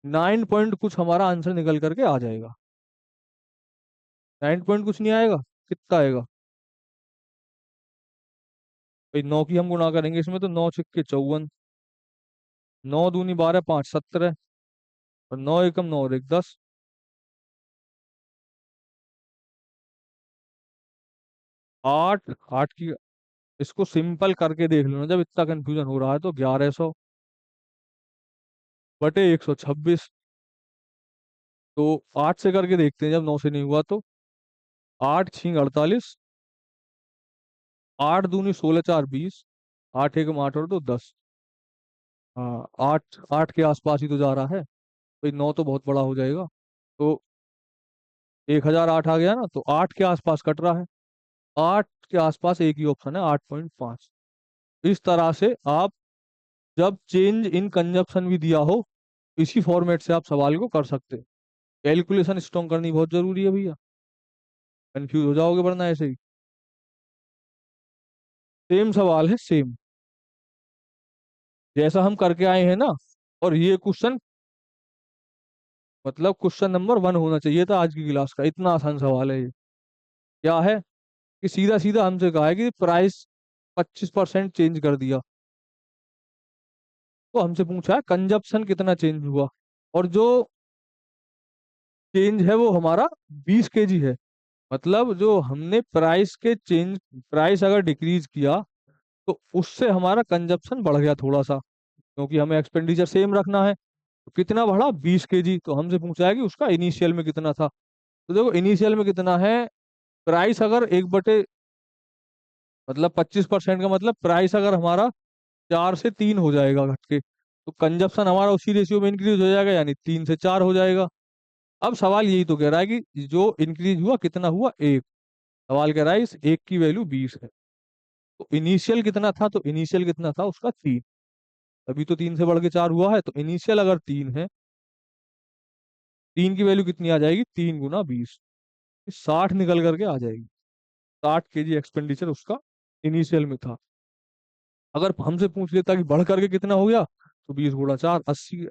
9 पॉइंट कुछ हमारा आंसर निकल करके आ जाएगा। 9 पॉइंट कुछ नहीं आएगा, कितना आएगा भाई, 9 की हम गुणा करेंगे इसमें, तो 9 × 6 = 54, 9 दूनी 12, 5 × 17, और 9 × 1 = 9 और 1 = 10। 8, 8 की, इसको सिंपल करके देख लो ना, जब इतना कंफ्यूजन हो रहा है, तो 1100/126। तो 8 से करके देखते हैं, जब 9 से नहीं हुआ तो। 8 × 6 = 48, 8 दूनी 16, 4 20, 8 × 1 = 8 और 2 10। हाँ, 8, 8 के आसपास ही तो जा रहा है भाई, 9 तो बहुत बड़ा हो जाएगा। तो 1008 आ गया ना, तो 8 के आसपास कट रहा है। 8 के आसपास एक ही ऑप्शन है, 8.5। इस तरह से आप, जब चेंज इन कंजप्शन भी दिया हो, इसी फॉर्मेट से आप सवाल को कर सकते हैं। कैलकुलेशन स्ट्रॉन्ग करनी बहुत जरूरी है भैया, कंफ्यूज हो जाओगे वरना ऐसे ही। सेम सवाल है, सेम जैसा हम करके आए हैं ना, और ये क्वेश्चन मतलब क्वेश्चन नंबर 1 होना चाहिए था आज की क्लास का। इतना आसान सवाल है ये। क्या है कि सीधा सीधा हमसे कहा है कि प्राइस 25% चेंज कर दिया, तो हमसे पूछा है कंजप्शन कितना चेंज हुआ, और जो चेंज है वो हमारा 20 kg है। मतलब जो हमने प्राइस के चेंज, प्राइस अगर डिक्रीज किया तो उससे हमारा कंजप्शन बढ़ गया थोड़ा सा, क्योंकि हमें एक्सपेंडिचर सेम रखना है। तो कितना बढ़ा? 20 kg। तो हमसे पूछा है कि उसका इनिशियल में कितना था। तो देखो इनिशियल में कितना है, प्राइस अगर 1/, मतलब 25% का मतलब प्राइस अगर हमारा 4 से 3 हो जाएगा घट के, तो कंजप्शन हमारा उसी रेशियो में इंक्रीज हो जाएगा, यानी 3 से 4 हो जाएगा। अब सवाल यही तो कह रहा है कि जो इंक्रीज हुआ कितना हुआ? 1। सवाल कह रहा है इस 1 की वैल्यू 20 है। तो इनिशियल कितना था? तो इनिशियल कितना था उसका? 3। अभी तो 3 से बढ़ के 4 हुआ है, तो इनिशियल अगर 3 है, 3 की वैल्यू कितनी आ जाएगी? 3 × 20, 60 निकल करके आ जाएगी। 60 kg एक्सपेंडिचर उसका इनिशियल में था। अगर हमसे पूछ लेता कि बढ़ करके कितना हो गया, तो 20 × 4 80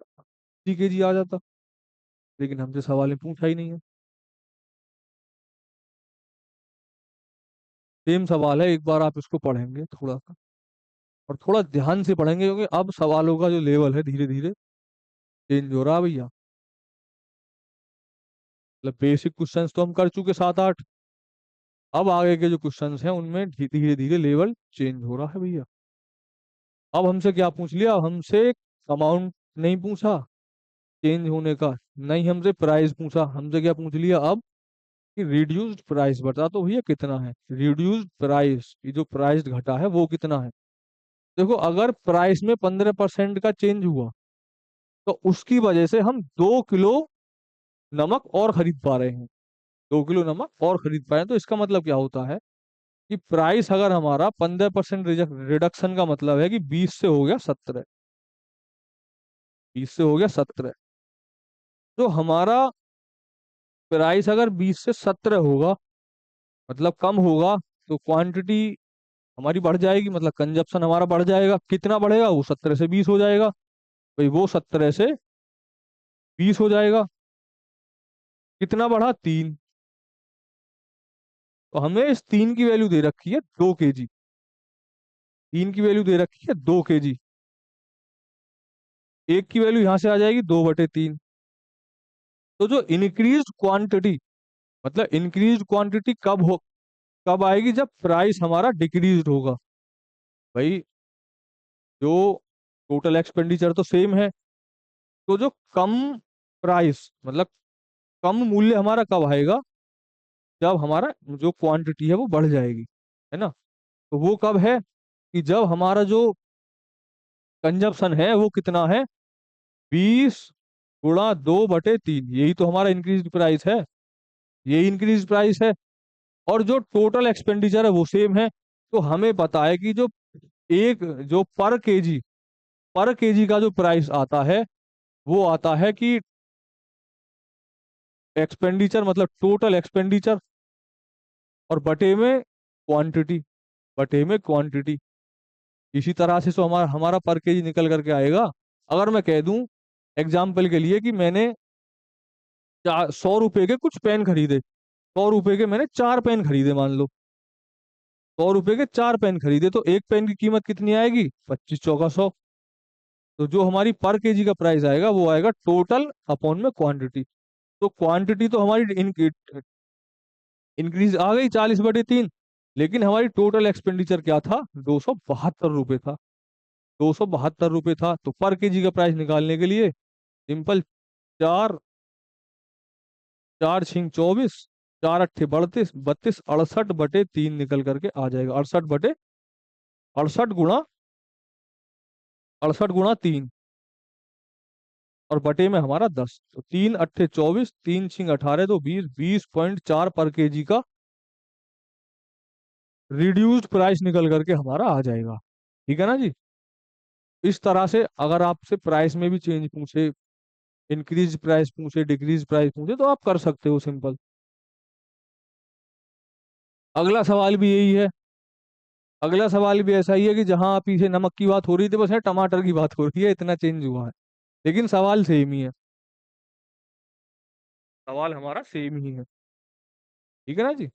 kg आ जाता। लेकिन हमसे सवाल में पूछा ही नहीं है। सेम सवाल है, एक बार आप इसको पढ़ेंगे थोड़ा सा, और थोड़ा ध्यान से पढ़ेंगे, क्योंकि अब सवालों का जो लेवल है धीरे धीरे चेंज हो रहा है भैया। मतलब बेसिक क्वेश्चंस तो हम कर चुके 7 8, अब आगे के जो क्वेश्चंस हैं उनमें धीरे धीरे लेवल चेंज हो रहा है भैया। अब हमसे क्या पूछ लिया? हमसे अमाउंट नहीं पूछा चेंज होने का, नहीं हमसे प्राइस पूछा। हमसे क्या पूछ लिया अब? कि रिड्यूस्ड प्राइस बता तो भैया कितना है। रिड्यूस्ड प्राइस, ये जो प्राइस घटा है वो कितना है? देखो अगर प्राइस में 15% का चेंज हुआ, तो उसकी वजह से हम 2 किलो नमक और खरीद पा रहे हैं। 2 किलो नमक और खरीद पाए, तो इसका मतलब क्या होता है कि प्राइस अगर हमारा 15% रिडक्शन का मतलब है कि 20 से हो गया 17। 20 से हो गया 17। तो हमारा प्राइस अगर 20 से 17 होगा, मतलब कम होगा, तो क्वांटिटी हमारी बढ़ जाएगी, मतलब कंजप्शन हमारा बढ़ जाएगा। कितना बढ़ेगा? वो 17 से 20 हो जाएगा। भाई वो 17 से 20 हो जाएगा। कितना बढ़ा? 3। तो हमें इस 3 की वैल्यू दे रखी है 2 kg। 3 की वैल्यू दे रखी है 2 kg। एक की वैल्यू यहां से आ जाएगी 2/3। तो जो इंक्रीज क्वांटिटी, मतलब इंक्रीज क्वांटिटी कब आएगी? जब प्राइस हमारा डिक्रीज होगा। भाई जो टोटल एक्सपेंडिचर तो सेम है, तो जो कम प्राइस, मतलब कम मूल्य हमारा कब आएगा? जब हमारा जो क्वांटिटी है वो बढ़ जाएगी, है ना। तो वो कब है? कि जब हमारा जो कंजप्शन है वो कितना है? 20 × 2/3। यही तो हमारा इंक्रीज प्राइस है। यही इंक्रीज प्राइस है। और जो टोटल एक्सपेंडिचर है वो सेम है। तो हमें पता है कि जो एक जो पर केजी का जो प्राइस आता है, वो आता है कि एक्सपेंडिचर, मतलब टोटल एक्सपेंडिचर, और बटे में क्वांटिटी, बटे में क्वांटिटी। इसी तरह से तो हमारा हमारा पर केजी निकल करके आएगा। अगर मैं कह दूं एग्जाम्पल के लिए कि मैंने 100 रुपए के कुछ पेन खरीदे, 100 रुपए के मैंने 4 पेन खरीदे, मान लो 100 रुपए के 4 पेन खरीदे, तो एक पेन की कीमत कितनी आएगी? 25 × 100। तो जो हमारी पर केजी का प्राइस आएगा वो आएगा टोटल अपॉन में क्वांटिटी। तो क्वांटिटी तो हमारी इंक्रीज आ गई 40/3, लेकिन हमारी टोटल एक्सपेंडिचर क्या था? 272 रुपये था। 272 रुपये था। तो पर केजी का प्राइस निकालने के लिए सिंपल, चार, 4×6 = 24, 4×8 = 32, 32 68/3 निकल करके आ जाएगा। 68 गुणा और बटे में हमारा 10। तो 3×8 = 24, 3×6 = 18, तो 20, 20.4 पर केजी का रिड्यूस्ड प्राइस निकल करके हमारा आ जाएगा। ठीक है ना जी। इस तरह से अगर आपसे प्राइस में भी चेंज पूछे, इंक्रीज प्राइस पूछे, डिक्रीज प्राइस पूछे, तो आप कर सकते हो सिंपल। अगला सवाल भी यही है। अगला सवाल भी ऐसा ही है कि जहां आप पीछे नमक की बात हो रही थी, बस है टमाटर की बात हो रही है, इतना चेंज हुआ है। लेकिन सवाल सेम ही है, सवाल हमारा सेम ही है। ठीक है ना जी।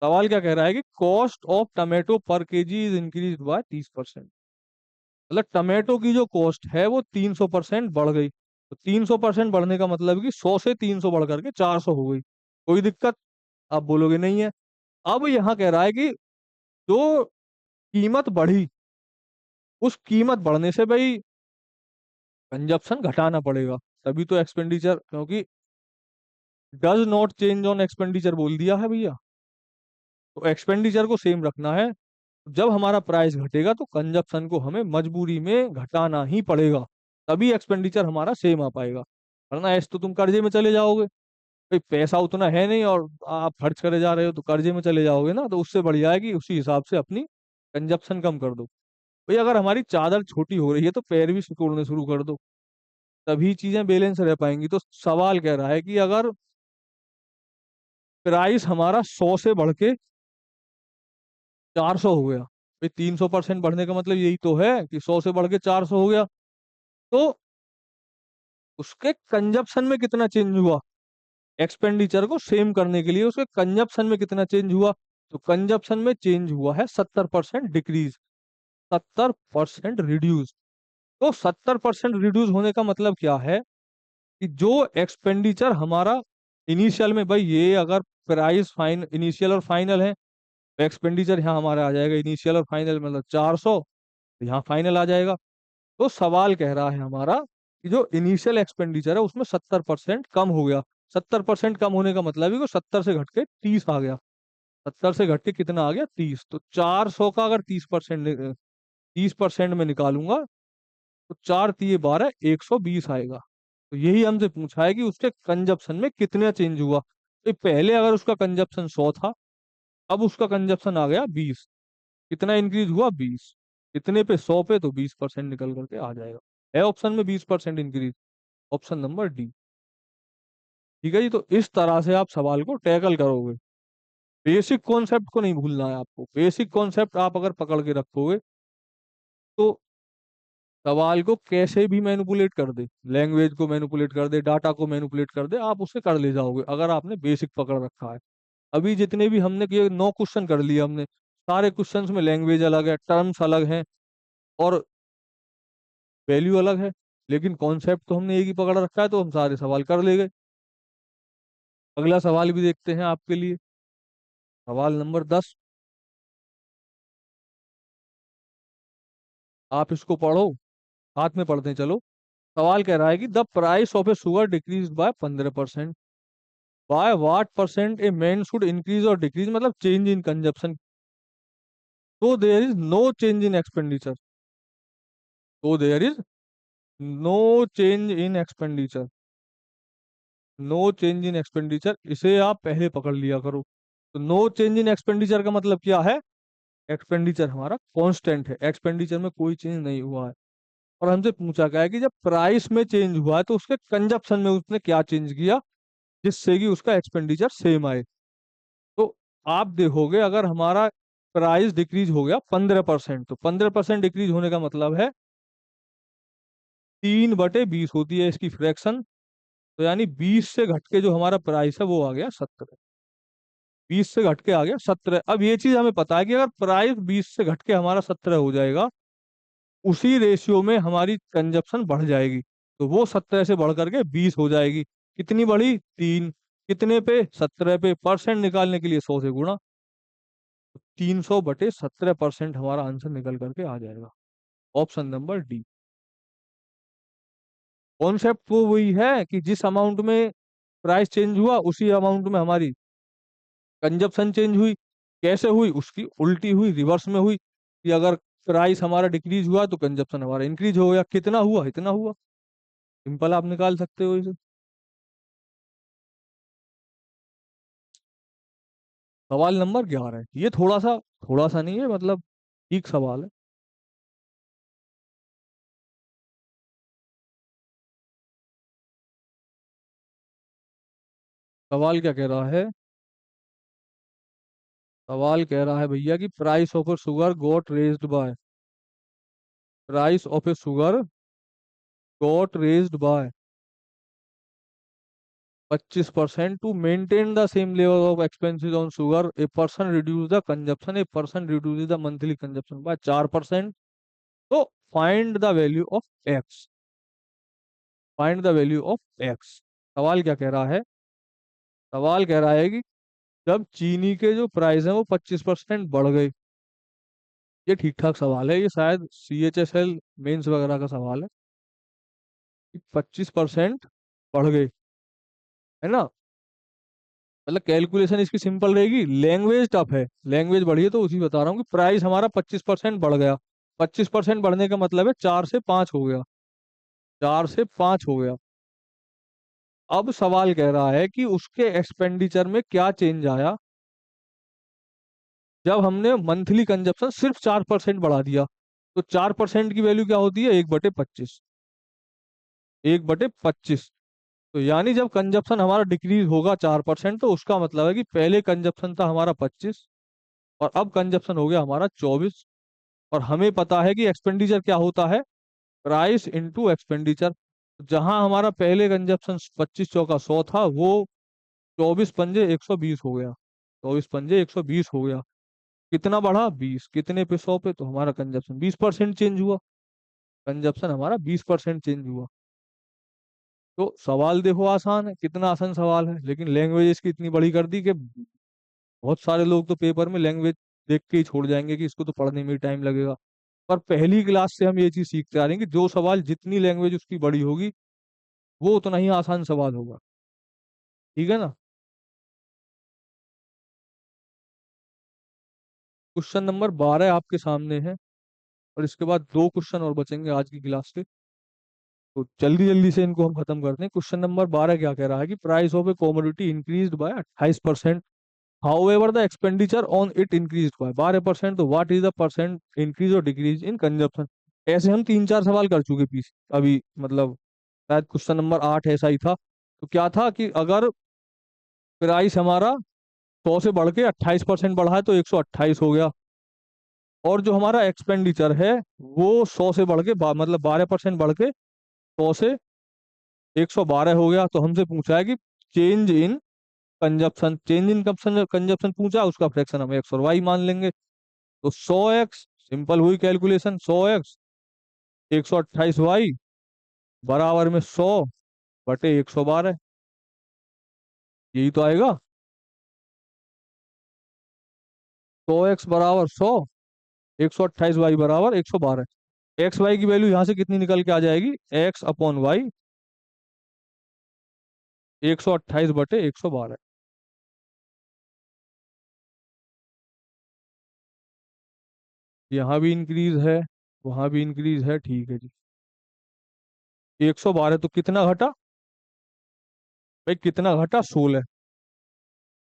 सवाल क्या कह रहा है कि कॉस्ट ऑफ टमेटो पर केजी इज इंक्रीज बाय 30%। मतलब टमेटो की जो कॉस्ट है वो 300% बढ़ गई। तो 300% बढ़ने का मतलब कि 100 से 300 बढ़ करके 400 हो गई। कोई दिक्कत? आप बोलोगे नहीं है। अब यहाँ कह रहा है कि जो कीमत बढ़ी, उस कीमत बढ़ने से भाई कंजप्शन घटाना पड़ेगा, तभी तो एक्सपेंडिचर, क्योंकि does not change on expenditure बोल दिया है भैया, तो एक्सपेंडिचर को सेम रखना है। जब हमारा प्राइस घटेगा तो कंजप्शन को हमें मजबूरी में घटाना ही पड़ेगा, तभी एक्सपेंडिचर हमारा सेम आ पाएगा। वरना ऐसे तो तुम कर्जे में चले जाओगे, भाई पैसा उतना है नहीं और आप खर्च करे जा रहे हो, तो कर्जे में चले जाओगे ना, तो उससे बढ़िया है कि उसी हिसाब से अपनी कंजप्शन कम कर दो। भाई अगर हमारी चादर छोटी हो रही है तो पैर भी सिकुड़ने शुरू कर दो, तभी चीजें बैलेंस रह पाएंगी। तो सवाल कह रहा है कि अगर प्राइस हमारा 100 से बढ़ के 400 हो गया, भाई 300% बढ़ने का मतलब यही तो है कि 100 से बढ़ के 400 हो गया, तो उसके कंजप्शन में कितना चेंज हुआ, एक्सपेंडिचर को सेम करने के लिए उसके कंजप्शन में कितना चेंज हुआ। तो कंजप्शन में चेंज हुआ है 70% डिक्रीज, 70% रिड्यूस। तो 70% रिड्यूस होने का मतलब क्या है कि जो एक्सपेंडिचर हमारा इनिशियल में, भाई ये अगर प्राइस फाइन इनिशियल और फाइनल है, तो एक्सपेंडिचर यहाँ हमारा आ जाएगा इनिशियल और फाइनल मतलब 400, तो यहाँ फाइनल आ जाएगा। तो सवाल कह रहा है हमारा कि जो इनिशियल एक्सपेंडिचर है उसमें 70% कम हो गया। 70% कम होने का मतलब है कि 70 से घट के 30 आ गया। 70 से घट के कितना आ गया? 30। तो 400 का अगर 30% में निकालूंगा तो 4 × 3 = 12, 120 आएगा। तो यही हमसे पूछा है कि उसके कंजप्शन में कितना चेंज हुआ। तो पहले अगर उसका कंजप्शन 100 था, अब उसका कंजप्शन आ गया 20। कितना इंक्रीज हुआ? 20। कितने पे? 100 पे, तो 20% निकल करके आ जाएगा। है ऑप्शन में 20% इंक्रीज, ऑप्शन नंबर डी। ठीक है जी। तो इस तरह से आप सवाल को टैकल करोगे। बेसिक कॉन्सेप्ट को नहीं भूलना है आपको। बेसिक कॉन्सेप्ट आप अगर पकड़ के रखोगे तो सवाल को कैसे भी मैनिपुलेट कर दे, लैंग्वेज को मैनिपुलेट कर दे, डाटा को मैनिपुलेट कर दे, आप उसे कर ले जाओगे अगर आपने बेसिक पकड़ रखा है। अभी जितने भी हमने ये 9 क्वेश्चन कर लिए हमने, सारे क्वेश्चंस में लैंग्वेज अलग है, टर्म्स अलग हैं और वैल्यू अलग है, लेकिन कॉन्सेप्ट तो हमने एक ही पकड़ रखा है, तो हम सारे सवाल कर ले गए। अगला सवाल भी देखते हैं आपके लिए। सवाल नंबर 10, आप इसको पढ़ो, साथ में पढ़ते हैं चलो। सवाल कह रहा है कि the price of a sugar decrease by 15%, by what percent a man should increase और डिक्रीज, मतलब चेंज इन कंजप्शन, तो there is no change in expenditure, तो there is no change in expenditure, no change in expenditure, इसे आप पहले पकड़ लिया करो। तो नो चेंज इन एक्सपेंडिचर का मतलब क्या है? एक्सपेंडिचर हमारा कांस्टेंट है, एक्सपेंडिचर में कोई चेंज नहीं हुआ है। और हमसे पूछा गया है कि जब प्राइस में चेंज हुआ है तो उसके कंजप्शन में उसने क्या चेंज किया जिससे कि उसका एक्सपेंडिचर सेम आए। तो आप देखोगे अगर हमारा प्राइस डिक्रीज हो गया 15%, तो 15% डिक्रीज होने का मतलब है 3/20 होती है इसकी फ्रैक्शन। तो यानी 20 से घट के जो हमारा प्राइस है वो आ गया 17। 20 से घट के आ गया 17। अब ये चीज हमें पता है कि अगर प्राइस 20 से घट के हमारा 17 हो जाएगा, उसी रेशियो में हमारी कंजप्शन बढ़ जाएगी। तो वो 17 से बढ़ करके 20 हो जाएगी। कितनी बढ़ी? 3। कितने पे? 17 पे। परसेंट निकालने के लिए 100 से गुणा। 300/17% हमारा आंसर निकल करके आ जाएगा, ऑप्शन नंबर डी। कॉन्सेप्ट तो वही है कि जिस अमाउंट में प्राइस चेंज हुआ उसी अमाउंट में हमारी कंजप्शन चेंज हुई। कैसे हुई? उसकी उल्टी हुई, रिवर्स में हुई कि अगर प्राइस हमारा डिक्रीज हुआ तो कंजप्शन हमारा इंक्रीज हो गया। कितना हुआ? इतना हुआ। सिंपल, आप निकाल सकते हो इसे। सवाल नंबर 11 है, ये थोड़ा सा नहीं है, मतलब ठीक सवाल है। सवाल क्या कह रहा है? सवाल कह रहा है भैया कि price of a sugar got raised by, price of a sugar got raised by 25% to maintain the same level of expenses on sugar, a person reduce the consumption, a person reduce the monthly consumption by 4%। तो find the value of x, find the value of x. सवाल क्या कह रहा है? सवाल कह रहा है कि जब चीनी के जो प्राइस है वो 25% बढ़ गए। ये ठीक ठाक सवाल है, ये शायद CHSL मेंस वगैरह का सवाल है कि 25% बढ़ गए, है ना। मतलब कैलकुलेशन इसकी सिंपल रहेगी, लैंग्वेज टफ है, लैंग्वेज बढ़ी है तो उसी बता रहा हूँ कि प्राइस हमारा 25% बढ़ गया। 25% बढ़ने का मतलब है 4 से 5 हो गया, 4 से 5 हो गया। अब सवाल कह रहा है कि उसके एक्सपेंडिचर में क्या चेंज आया जब हमने मंथली कंजप्शन सिर्फ 4% बढ़ा दिया। तो 4% की वैल्यू क्या होती है? 1/25, 1/25। तो यानी जब कंजप्शन हमारा डिक्रीज होगा 4%, तो उसका मतलब है कि पहले कंजप्शन था हमारा 25 और अब कंजप्शन हो गया हमारा 24। और हमें पता है कि एक्सपेंडिचर क्या होता है? Price into expenditure. जहां हमारा पहले कंजप्शन 25 चौका 100 था, वो 24 पंजे 120 हो गया, 24 पंजे 120 हो गया। कितना बढ़ा? 20। कितने पे? 100 पे। तो हमारा कंजप्शन 20% चेंज हुआ, कंजप्शन हमारा 20% चेंज हुआ। तो सवाल देखो आसान है, कितना आसान सवाल है, लेकिन लैंग्वेज इसकी इतनी बड़ी कर दी कि बहुत सारे लोग तो पेपर में लैंग्वेज देख के ही छोड़ जाएंगे कि इसको तो पढ़ने में ही टाइम लगेगा। पर पहली क्लास से हम ये चीज सीखते आ रहे हैं कि जो सवाल जितनी लैंग्वेज उसकी बड़ी होगी वो उतना ही आसान सवाल होगा। ठीक है ना। क्वेश्चन नंबर 12 आपके सामने है, और इसके बाद 2 क्वेश्चन और बचेंगे आज की क्लास के। तो जल्दी जल्दी से इनको हम खत्म करते हैं। क्वेश्चन नंबर 12 क्या कह रहा है कि price of A commodity increased by 28%, however the expenditure on it increased by 12%। तो what is the percent increase और डिक्रीज इन कंजप्शन? ऐसे हम 3 4 सवाल कर चुके पीछे अभी, मतलब शायद क्वेश्चन नंबर 8 ऐसा ही था। तो क्या था कि अगर प्राइस हमारा 100 से बढ़ के 28% बढ़ा है तो 128 हो गया, और जो हमारा एक्सपेंडिचर है वो 100 से बढ़ के मतलब 12% बढ़ के 100 से 112 हो गया। तो हमसे पूछा है कि change in consumption, change in consumption पूछा, उसका फ्रैक्शन हम एक्स और वाई मान लेंगे। तो 100x, सिंपल हुई कैलकुलेशन, 100x 128y बराबर में 100/112। यही तो आएगा, 100x बराबर 100, 128y बराबर 112। एक्स वाई की वैल्यू यहाँ से कितनी निकल के आ जाएगी? x/y 128/112। यहाँ भी इंक्रीज है, वहां भी इंक्रीज है, ठीक है जी। 112 तो कितना घटा भाई? कितना घटा? 16।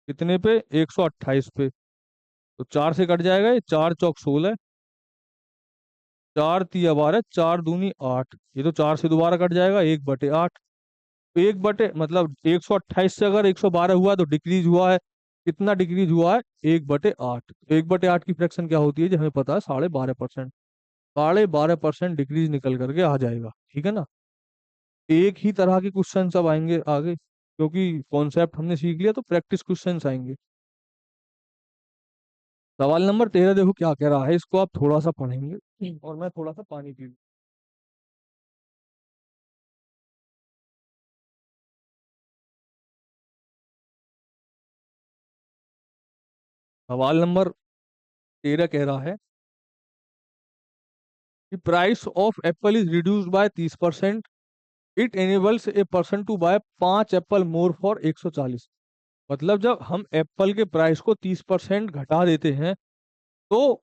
कितने पे? 128 पे। तो 4 से कट जाएगा, ये 4 चौक 16, 4 तिया 12, 4 दूनी 8। ये तो 4 से दोबारा कट जाएगा, 1/8। मतलब 128 से अगर 112 हुआ तो डिक्रीज हुआ है। कितना डिक्रीज हुआ है? 1/8। 1/8 की फ्रैक्शन क्या होती है जो हमें पता है? 12.5%। 12.5% डिक्रीज निकल करके आ जाएगा, ठीक है ना। एक ही तरह के क्वेश्चन सब आएंगे आगे, क्योंकि कॉन्सेप्ट हमने सीख लिया, तो प्रैक्टिस क्वेश्चंस आएंगे। सवाल नंबर 13 देखो क्या कह रहा है, इसको आप थोड़ा सा पढ़ेंगे और मैं थोड़ा सा पानी पी लूं। सवाल नंबर 13 कह रहा है कि price of apple is reduced by 30%, it enables a person to buy 5 apple more for 140। मतलब जब हम एप्पल के प्राइस को 30% घटा देते हैं, तो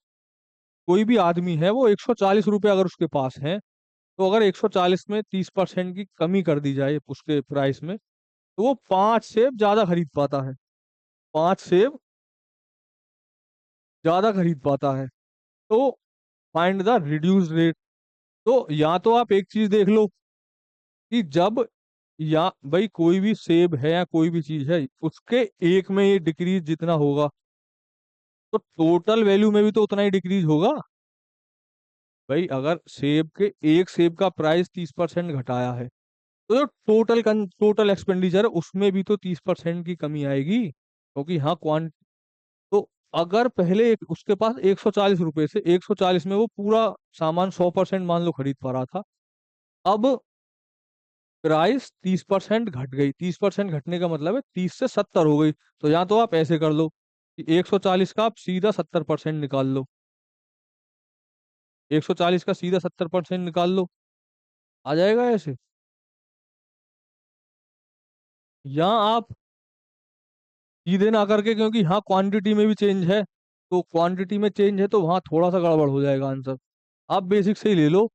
कोई भी आदमी है वो 140 रुपये अगर उसके पास है, तो अगर 140 में 30% की कमी कर दी जाए उसके प्राइस में, तो वो 5 सेब ज्यादा खरीद पाता है, 5 सेब ज्यादा खरीद पाता है। तो फाइंड द रिड्यूस रेट। तो या तो आप एक चीज देख लो कि जब, या भाई कोई भी सेब है या कोई भी चीज है, उसके एक में ये डिक्रीज जितना होगा, तो टोटल वैल्यू में भी तो उतना ही डिक्रीज होगा। भाई अगर सेब के एक सेब का प्राइस 30% घटाया है, तो जो टोटल एक्सपेंडिचर है उसमें भी तो 30% की कमी आएगी, क्योंकि हाँ क्वांट तो अगर पहले उसके पास 140 रुपए से 140 में वो पूरा सामान 100% मान लो खरीद पा रहा था, अब प्राइस 30% घट गई, 30% घटने का मतलब है 30 से 70 हो गई। तो या तो आप ऐसे कर लो कि 140 का आप सीधा 70% निकाल लो, 140 का सीधा 70% निकाल लो, आ जाएगा ऐसे। या आप सीधे ना करके, क्योंकि हाँ क्वांटिटी में भी चेंज है, तो क्वांटिटी में चेंज है तो वहाँ थोड़ा सा गड़बड़ हो जाएगा आंसर। आप बेसिक से ही ले लो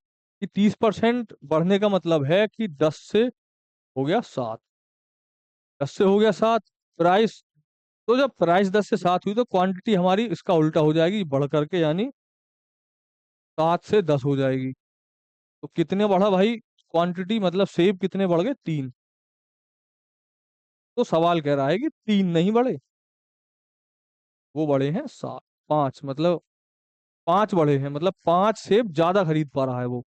कि 30% बढ़ने का मतलब है कि 10 से हो गया 7, 10 से हो गया 7 प्राइस। तो जब प्राइस 10 से 7 हुई तो क्वांटिटी हमारी इसका उल्टा हो जाएगी बढ़ करके, यानी 7 से 10 हो जाएगी। तो कितने बढ़ा भाई क्वांटिटी, मतलब सेब कितने बढ़ गए, 3। तो सवाल कह रहा है कि 3 नहीं बढ़े, वो बढ़े हैं 7, 5 मतलब 5 बढ़े हैं, मतलब 5 सेब ज्यादा खरीद पा रहा है वो,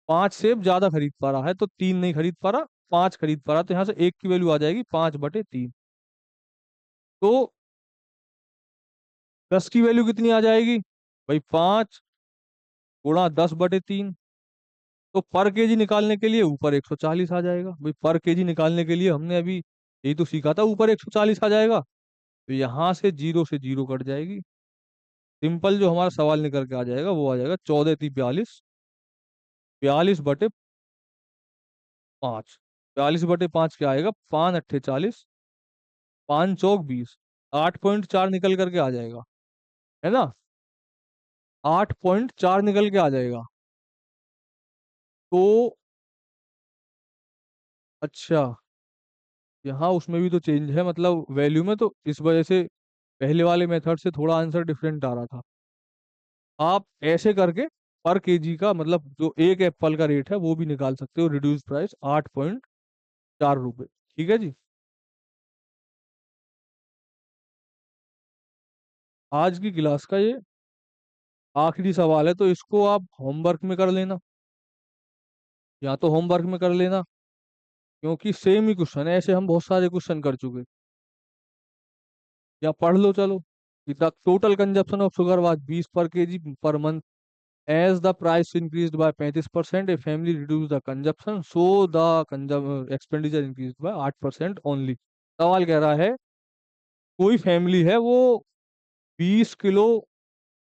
5 सेब ज्यादा खरीद पा रहा है, तो 3 नहीं खरीद पा रहा, 5 खरीद पा रहा, तो यहाँ से एक की वैल्यू आ जाएगी 5/3। तो 10 की वैल्यू कितनी आ जाएगी भाई, 5 × 10/3। तो पर केजी निकालने के लिए ऊपर 140 आ जाएगा भाई, पर केजी निकालने के लिए हमने अभी यही तो सीखा था, ऊपर 140 आ जाएगा, तो यहाँ से जीरो कट जाएगी। सिंपल जो हमारा सवाल निकल के आ जाएगा वो आ जाएगा 14×3 = 42, 42/5, 42/5 क्या आएगा, 5×8 = 40, 5×4 = 20, 8.4 निकल करके आ जाएगा, है ना, 8.4 निकल के आ जाएगा। तो अच्छा, यहाँ उसमें भी तो चेंज है मतलब वैल्यू में, तो इस वजह से पहले वाले मेथड से थोड़ा आंसर डिफरेंट आ रहा था। आप ऐसे करके पर केजी का मतलब जो एक एप्पल का रेट है वो भी निकाल सकते हो, रिड्यूस प्राइस 8.4 रुपए। ठीक है जी। आज की क्लास का ये आखिरी सवाल है, तो इसको आप होमवर्क में कर लेना, या तो होमवर्क में कर लेना, क्योंकि सेम ही क्वेश्चन है, ऐसे हम बहुत सारे क्वेश्चन कर चुके। या पढ़ लो चलो, the total consumption of sugar was 20 पर KG per month, as the price increased by 35%, a family reduced the consumption, so the expenditure increased by 8% only। सवाल कह रहा है कोई फैमिली है वो 20 किलो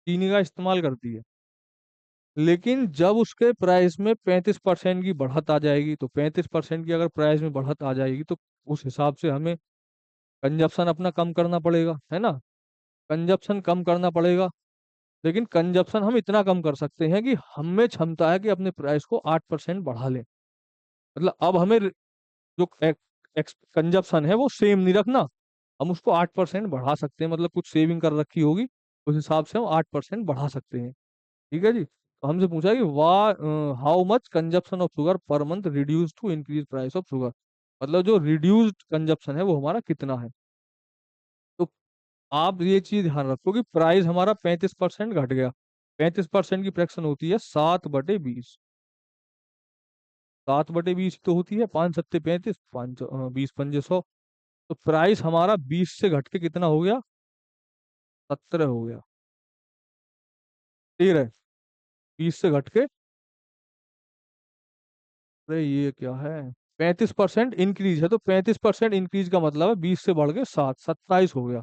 चीनी का इस्तेमाल करती है, लेकिन जब उसके प्राइस में 35% की बढ़त आ जाएगी, तो 35% की अगर प्राइस में बढ़त आ जाएगी तो उस हिसाब से हमें कंजप्शन अपना कम करना पड़ेगा, है ना, कंजप्शन कम करना पड़ेगा। लेकिन कंजप्शन हम इतना कम कर सकते हैं कि हमें क्षमता है कि अपने प्राइस को 8% बढ़ा लें। मतलब अब हमें जो कंजप्शन है वो सेम नहीं रखना, हम उसको 8% बढ़ा सकते हैं, मतलब कुछ सेविंग कर रखी होगी उस हिसाब से हम 8% बढ़ा सकते हैं। ठीक है जी। तो हमसे पूछा है कि वाह, how much consumption of sugar per month reduce to increase price of sugar, मतलब जो रिड्यूस्ड कंजप्शन है वो हमारा कितना है। तो आप ये चीज ध्यान रखो कि प्राइस हमारा 35% घट गया, 35% की फ्रैक्शन होती है 7/20, 7/20 तो होती है 5×7 = 35, 5 20 × 5 = 100। तो प्राइस हमारा 20 से घट के कितना हो गया, 17 हो गया, 13, 20 से घट के, अरे ये क्या है, 35% इंक्रीज है, तो 35% इंक्रीज का मतलब है 20 से बढ़ के 7, 27 हो गया।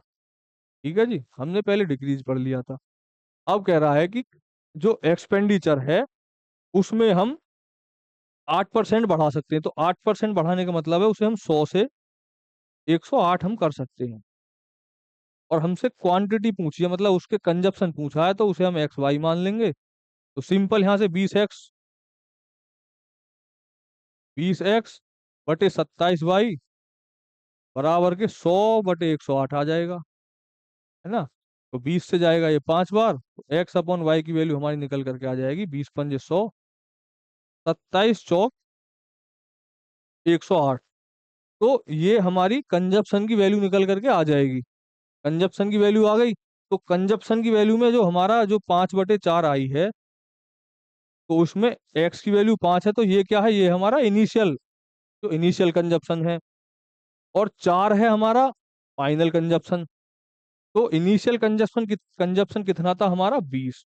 ठीक है जी, हमने पहले डिक्रीज पढ़ लिया था। अब कह रहा है कि जो एक्सपेंडिचर है उसमें हम 8% बढ़ा सकते हैं, तो 8% बढ़ाने का मतलब है उसे हम 100 से 108 हम कर सकते हैं। और हमसे क्वांटिटी पूछी है, मतलब उसके कंजप्शन पूछा है, तो उसे हम एक्स वाई मान लेंगे। तो सिंपल यहाँ से 20x/27y बराबर के 100/108 आ जाएगा, है ना। तो 20 से जाएगा ये 5 बार, तो x/y की वैल्यू हमारी निकल करके आ जाएगी 20×5 = 100, 27×4 = 108। तो ये हमारी कंजप्शन की वैल्यू निकल करके आ जाएगी। कंजप्शन की वैल्यू आ गई, तो कंजप्शन की वैल्यू में जो हमारा जो 5/4 आई है, तो उसमें एक्स की वैल्यू 5 है, तो ये क्या है, ये हमारा इनिशियल, जो इनिशियल कंजप्शन है। और 4 है हमारा फाइनल कंजप्शन। तो इनिशियल कंजप्शन कितना था हमारा, 20।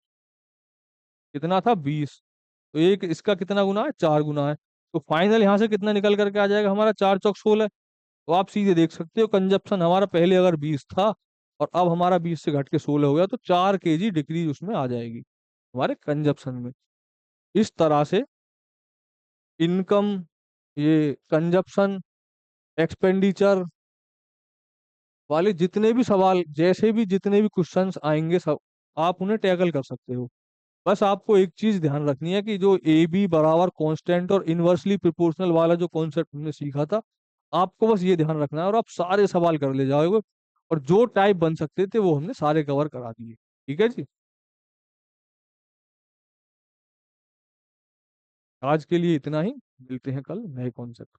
कितना था, 20। तो एक इसका कितना गुना है, 4 गुना है। तो फाइनल यहाँ से कितना निकल करके आ जाएगा हमारा, 4 चौक 16। तो आप सीधे देख सकते हो, कंजप्शन हमारा पहले अगर 20 था और अब हमारा 20 से घट के 16 हो गया, तो 4 kg डिक्रीज उसमें आ जाएगी हमारे कंजप्शन में। इस तरह से इनकम, ये कंजप्शन, एक्सपेंडिचर वाले जितने भी सवाल, जैसे भी जितने भी क्वेश्चंस आएंगे, सब आप उन्हें टैकल कर सकते हो। बस आपको एक चीज ध्यान रखनी है कि जो ए बी बराबर कांस्टेंट और इनवर्सली प्रोपोर्शनल वाला जो कॉन्सेप्ट हमने सीखा था, आपको बस ये ध्यान रखना है और आप सारे सवाल कर ले जाओगे। और जो टाइप बन सकते थे वो हमने सारे कवर करा दिए। ठीक है जी। आज के लिए इतना ही, मिलते हैं कल नए कॉन्सेप्ट।